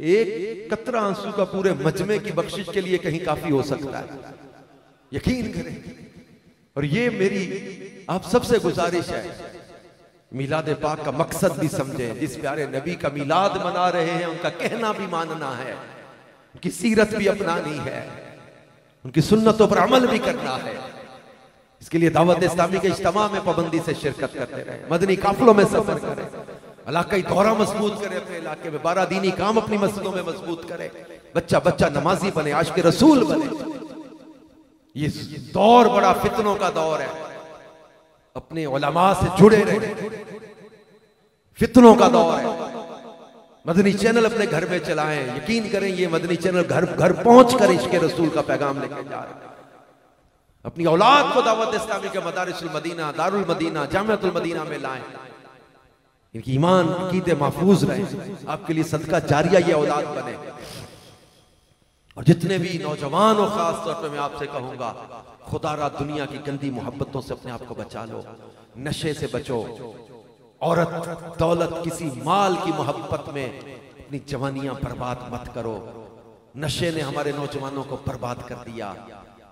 एक कतरा आंसू का पूरे मजमे की बख्शिश के लिए कहीं काफी हो सकता है, यकीन करें। और ये मेरी आप सबसे गुजारिश है, मिलाद पाक का मकसद भी समझें। जिस प्यारे नबी का मिलाद मना रहे हैं उनका कहना भी मानना है, उनकी सीरत भी अपनानी है, उनकी सुन्नतों पर अमल भी करना है। इसके लिए दावत इस्लामी के इज्तिमा में पाबंदी से शिरकत करते रहे, मदनी काफिलों में सफर करें, इलाकाई दौरा मजबूत करें, अपने इलाके में 12 दीनी काम अपनी मस्जिदों में मजबूत करें, बच्चा बच्चा नमाजी बने, आशिक रसूल बने। ये दौर बड़ा फितनों का दौर है, अपने उलमा से जुड़े रहे, फितनों का दौर है। मदनी चैनल अपने घर में चलाएं, यकीन करें ये मदनी चैनल घर घर पहुंच कर इश्क रसूल का पैगाम लेके जा रहे हैं। अपनी औलाद को दावत इस्लामी के मदारिसुल मदीना, दारुल मदीना, जामिअतुल मदीना में लाएं, इनकी ईमान अकीदे महफूज रहे, आपके लिए सदका जारिया ये औलाद बने। और जितने भी नौजवान हो, खास तौर पे मैं आपसे कहूंगा, खुदारा दुनिया की गंदी मोहब्बतों से अपने आप को बचा लो, नशे से बचो, औरत दौलत किसी माल की मोहब्बत में अपनी जवानियां बर्बाद मत करो। नशे ने हमारे नौजवानों को बर्बाद कर दिया,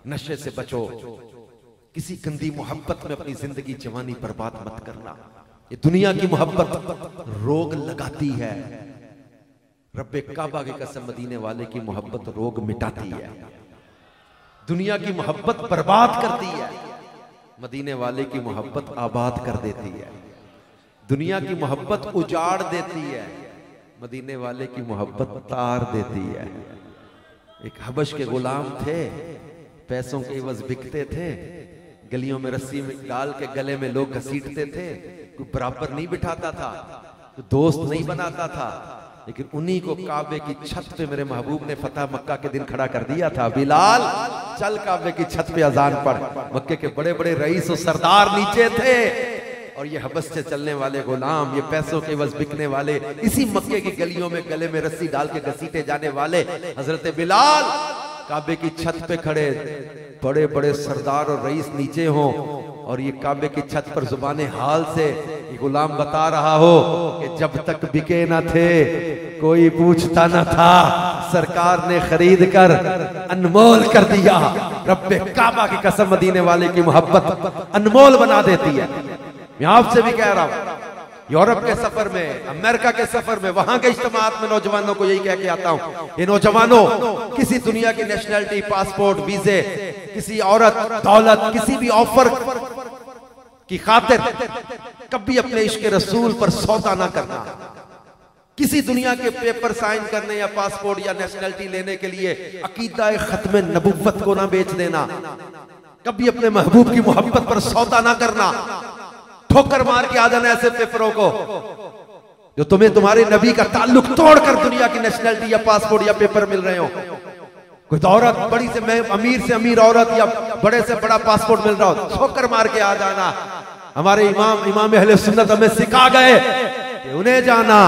नशे से बचो, किसी गंदी मोहब्बत में अपनी जिंदगी जवानी बर्बाद मत करना। ये दुनिया की मोहब्बत रोग लगाती है, रब्बे काबा की कसम मदीने वाले की मोहब्बत रोग मिटाती है। दुनिया की मोहब्बत बर्बाद करती है, मदीने वाले की मोहब्बत आबाद कर देती है। दुनिया की मोहब्बत उजाड़ देती है, मदीने वाले की मोहब्बत तार देती है। एक हबश के गुलाम थे, पैसों के एवज बिकते थे, गलियों में रस्सी में डाल के गले में लोग घसीटते थे, कोई बराबर नहीं बिठाता था, कोई दोस्त नहीं बनाता था, लेकिन उन्हीं को काबे की छत पे मेरे महबूब ने फतह मक्का के दिन खड़ा कर दिया था। बिलाल चल काबे की छत पे अजान पढ़। मक्के के बड़े बड़े रईस और सरदार नीचे थे, और ये हबस से चलने वाले गुलाम, ये पैसों के वज बिकने वाले, इसी मक्के की गलियों में गले में रस्सी डाल के घसीटे जाने वाले हजरत बिलाल काबे की छत पे खड़े, बड़े बड़े सरदार और रईस नीचे हों, और ये काबे की छत पर जुबाने हाल से ये गुलाम बता रहा हो कि जब तक बिके न थे कोई पूछता न था, सरकार ने खरीद कर अनमोल कर दिया। रब्बे काबा की कसम मदीने वाले की मोहब्बत अनमोल बना देती है। मैं आपसे भी कह रहा हूं, यूरोप के सफर में, अमेरिका के सफर में, वहां के इज्तिमात में नौजवानों को यही कह के आता हूं, ये नौजवानों किसी दुनिया की नेशनलिटी, पासपोर्ट, वीजे, किसी औरत, दौलत, किसी भी ऑफर की खातिर कभी अपने इश्क रसूल पर सौदा ना करना। किसी दुनिया के पेपर साइन करने या पासपोर्ट या नेशनलिटी लेने के लिए अकीदा खत्म नबुव्वत को ना बेच देना। कभी अपने महबूब की मोहब्बत पर सौदा ना करना। ठोकर मार के आ जाना ऐसे पेपरों को जो तुम्हें तुम्हारे नबी का ताल्लुक तोड़कर दुनिया की नेशनलिटी या पासपोर्ट या पेपर मिल रहे हो। कोई तो औरत बड़ी से अमीर औरत या बड़े से बड़ा पासपोर्ट मिल रहा हो, ठोकर मार के आ जाना। हमारे इमाम अहले सुन्नत हमें सिखा गए कि उन्हें जाना,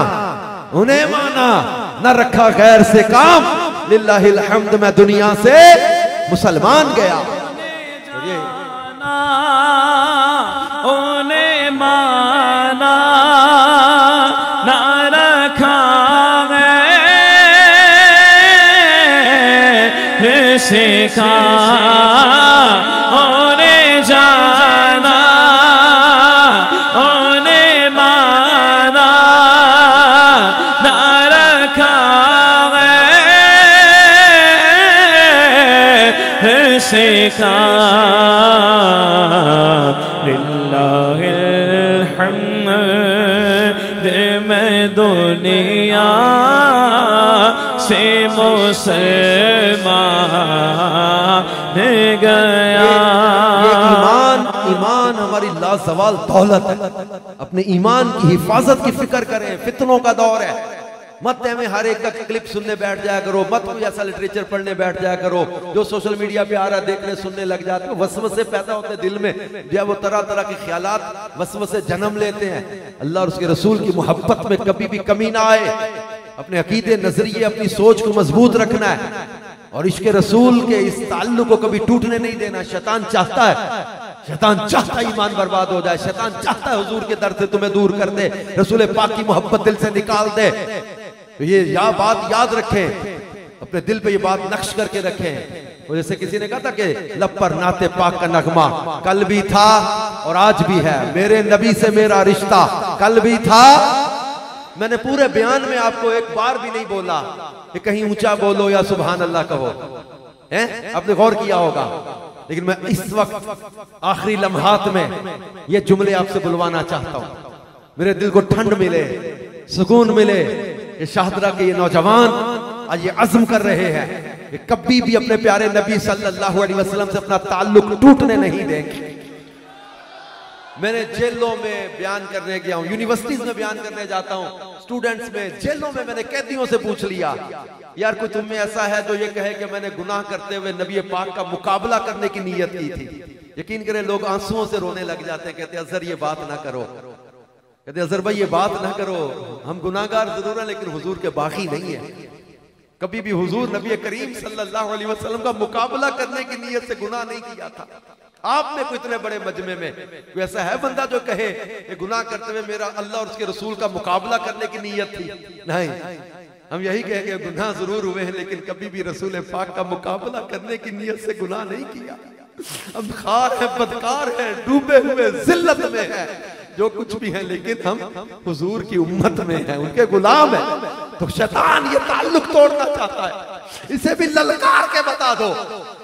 उन्हें माना, न रखा गैर से काम, लिल्लाहिल हम्द, मैं दुनिया से मुसलमान गया। उन्हें माना, न रखा गैर से काम, उन्हें जाना, उन्हें माना, सिखा लिल्लाहिल हम्द, मैं दुनिया से मुसलमान गया। ईमान हमारी लाजवाल दौलत है। अपने ईमान की हिफाजत की फिक्र करें। फितनों का दौर है, मत में हर एक का क्लिप सुनने बैठ जाया करो, मत कोई ऐसा लिटरेचर पढ़ने बैठ जाया करो जो सोशल मीडिया पे आ रहा देखने सुनने लग जाते हो। वसवसे पैदा होते दिल में, या वो तरह तरह के ख्यालात वसवसे जन्म लेते हैं। अल्लाह और उसके रसूल की मोहब्बत में कभी भी कमी ना आए। अपने अकीदे, नजरिए, अपनी सोच को मजबूत रखना है और इश्क रसूल के इस ताल्लुक को कभी टूटने नहीं देना। शैतान चाहता है ईमान बर्बाद हो जाए। शैतान चाहता है हुजूर के दर से तुम्हें दूर कर दे, रसूल पाक की मोहब्बत दिल से निकाल दे। तो ये बात याद रखें, अपने दिल पे ये बात नक्श करके रखें। तो जैसे किसी ने कहा था कि लब पर नाते पाक का नगमा कल भी था और आज भी है, मेरे नबी से मेरा रिश्ता कल भी था। मैंने पूरे बयान में आपको एक बार भी नहीं बोला कि कहीं ऊंचा बोलो या सुभान अल्लाह कहो, हैं? आपने गौर किया होगा। लेकिन मैं इस वक्त आखिरी लम्हात में ये जुमले आपसे बुलवाना चाहता हूं। मेरे दिल को ठंड मिले, सुकून मिले। ये शाहदरा के ये नौजवान आज ये अज़्म कर रहे हैं कि कभी भी अपने प्यारे नबी सल्लल्लाहु अलैहि वसल्लम से अपना ताल्लुक टूटने नहीं देंगे। मैंने जेलों में बयान करने गया हूँ, यूनिवर्सिटीज में बयान करने जाता हूँ, स्टूडेंट्स में, जेलों में मैंने कैदियों से पूछ लिया, यार कोई तुम में ऐसा है जो ये कहे कि मैंने गुनाह करते हुए नबी पाक का मुकाबला करने की नीयत की थी। यकीन करें लोग आंसुओं से रोने लग जाते हैं, कहते अजहर ये बात ना करो, कहते अजहर भाई ये बात ना करो, हम गुनाहगार जरूर हैं लेकिन हुजूर के बाकी नहीं है। कभी भी हुजूर नबी करीम सल्लल्लाहु अलैहि वसल्लम का मुकाबला करने की नीयत से गुनाह नहीं किया था। आप में कोई इतने बड़े मजमे में कोई ऐसा है बंदा जो कहे ये गुनाह करते हुए मेरा अल्लाह और उसके रसूल का मुकाबला करने की नीयत थी? नहीं, हम यही कहेंगे गुनाह जरूर हुए हैं लेकिन कभी भी रसूल पाक का मुकाबला करने की नीयत से गुनाह नहीं किया। हम खार है, बदकार है, डूबे हुए जिल्लत में है, जो कुछ भी है, लेकिन हम हुजूर की उम्मत में हैं, उनके गुलाम हैं। तो शैतान ये ताल्लुक तोड़ना चाहता है, इसे भी ललकार के बता दो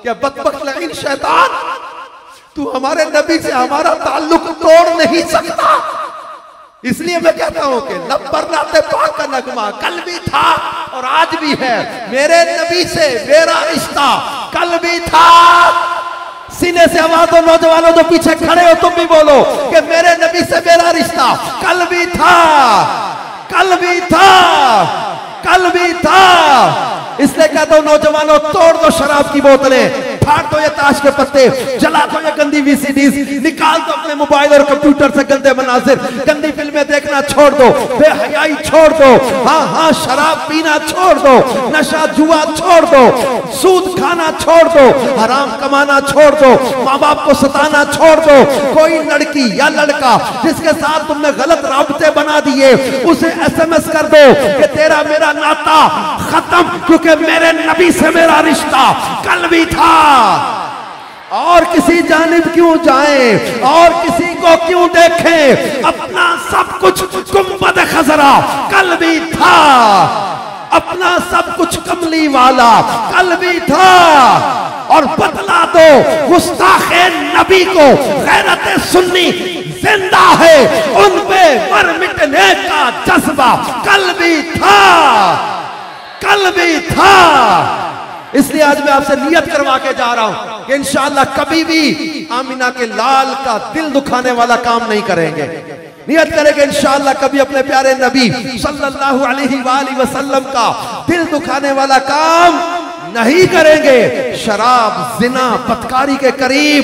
कि बदबख्त लईन शैतान, तू हमारे नबी से हमारा ताल्लुक तोड़ नहीं सकता। इसलिए मैं कहता हूं कि लब पर नाते पाक का नगमा कल भी था और आज भी है, मेरे नबी से मेरा रिश्ता कल भी था। सीने से आवाज दो नौजवानों जो पीछे खड़े हो, तुम भी बोलो कि मेरे नबी से मेरा रिश्ता कल भी था, कल भी था, कल भी था। इसलिए कहता हूं नौजवानों, तोड़ दो शराब की बोतलें, फाड़ दो ये ताश के पत्ते, जला दो ये गंदी वीसीडीज, निकाल दो अपने मोबाइल और कंप्यूटर से गंदे मनाजिर, गंदी फिल्में देखना छोड़ दो, बेहयाई छोड़ दो, हाँ शराब पीना छोड़ दो, नशा जुआ छोड़ दो, सूद खाना छोड़ दो, हराम कमाना छोड़ दो, माँ बाप को सताना छोड़ दो। कोई लड़की या लड़का जिसके साथ तुमने गलत राबते बना दिए, उसे SMS कर दो कि तेरा मेरा नाता खत्म, क्योंकि मेरे नबी से मेरा रिश्ता कल भी था। और किसी जानिब क्यों जाएं और किसी को क्यों देखें, अपना सब कुछ गुंबद खजरा कल भी था, अपना सब कुछ कमली वाला कल भी था। और बतला दो गुस्ताखे नबी को गैरत सुन्नी जिंदा है, उन पे मर मिटने का जज्बा कल भी था, कल भी था। इसलिए आज मैं आपसे नियत करवा के जा रहा हूं कि इंशाअल्लाह कभी भी आमिना के लाल का दिल दुखाने वाला काम नहीं करेंगे। नियत करेंगे इंशाअल्लाह कभी अपने प्यारे नबी सल्लल्लाहु अलैहि वसल्लम का दिल दुखाने वाला काम नहीं करेंगे। शराब, जिना, बदकारी के करीब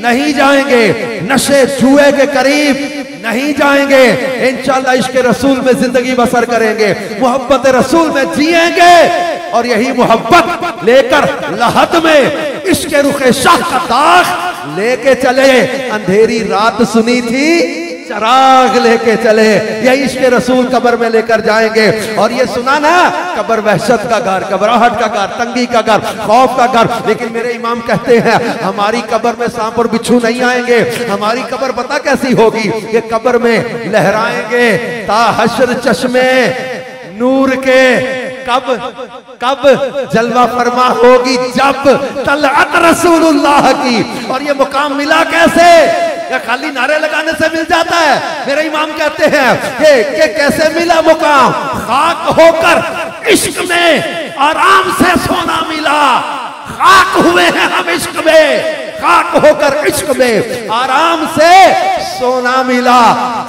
नहीं जाएंगे, नशे जुए के करीब नहीं जाएंगे। इंशाअल्लाह इश्क रसूल में जिंदगी बसर करेंगे, मोहब्बत रसूल में जिएंगे और यही मोहब्बत लेकर लहद में इश्क रुखे शाह का दाग लेके चले। अंधेरी रात सुनी थी, चराग लेके चले, यही इश्क रसूल कब्र में लेकर जाएंगे। और ये सुना ना, कब्र वहशत का घर, घबराहट का घर, तंगी का घर, खौफ का घर। लेकिन मेरे इमाम कहते हैं हमारी कब्र में सांप और बिच्छू नहीं आएंगे। हमारी कब्र पता कैसी होगी? ये कब्र में लहराएंगे ता हश्र चश्मे नूर के, कब जलवा फरमा होगी जब तलअत रसूलुल्लाह की। और ये मुकाम मिला कैसे? या खाली नारे लगाने से मिल जाता है? मेरे इमाम कहते हैं कि कैसे मिला मुकाम? खाक होकर इश्क में आराम से सोना मिला। खाक हुए हैं हम इश्क में, खाक होकर इश्क में आराम से सोना मिला।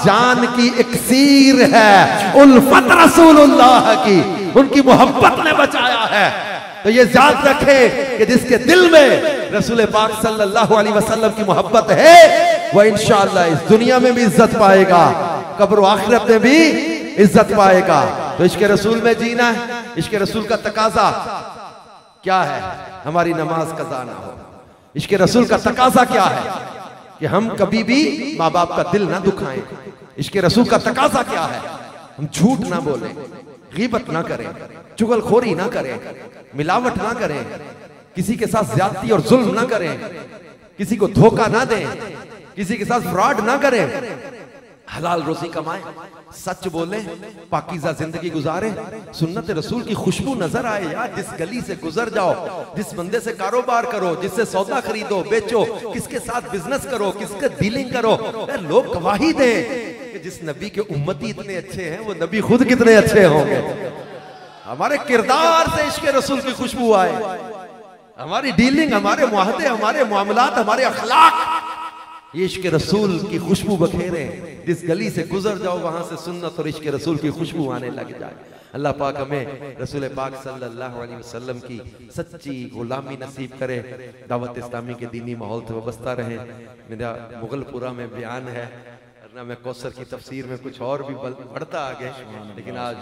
जान की इक्सीर है उल्फत रसूलुल्लाह की, उनकी मोहब्बत ने बचाया है। तो ये याद रखें कि जिसके दिल में रसूल पाक सल्लल्लाहु अलैहि वसल्लम की मोहब्बत है वह इंशाअल्लाह इस दुनिया में भी इज्जत पाएगा, कब्र व आखिरत में भी इज्जत पाएगा। तो इश्क रसूल में जीना है। इश्क रसूल का तकाजा क्या है? हमारी नमाज कज़ा ना हो। इश्क रसूल का तकाजा क्या है? कि हम कभी भी माँ बाप का दिल ना दुखाएं। इश्क रसूल का तकाजा क्या है? हम झूठ ना बोलें, गीबत ना करें, चुगलखोरी ना करें, मिलावट ना करें, किसी के साथ ज्यादती और जुल्म ना करें, किसी को धोखा ना दें, किसी के साथ फ्रॉड ना करें, हलाल रोजी कमाएं, सच बोले, पाकीज़ा जिंदगी गुजारे, सुन्नत रसूल की खुशबू नजर आए। यार जिस गली से गुजर जाओ, जिस बंदे से कारोबार करो, जिससे सौदा खरीदो बेचो, किसके साथ बिजनेस करो, किसके डीलिंग करो, लोग गवाही दें कि जिस नबी के उम्मती इतने अच्छे हैं वो नबी खुद कितने अच्छे होंगे। हमारे किरदार से इश्क रसूल की खुशबू आए, हमारी डीलिंग, हमारे मुआहदे, हमारे मामलात, हमारे अखलाक, ये इश्क रसूल की खुशबू बखेरे। जिस गली से गुजर जाओ वहां से सुन्नत और इश्क रसूल की खुशबू आने लग जाए। अल्लाह पाक हमें रसूल पाक सल्लल्लाहु अलैहि वसल्लम की सच्ची गुलामी नसीब करे, दावत इस्लामी के दीनी माहौल से वाबस्ता रहे। मेरा मुगलपुरा में बयान है, वरना मैं कौसर की तफसीर में कुछ और भी बढ़ता आगे, लेकिन आज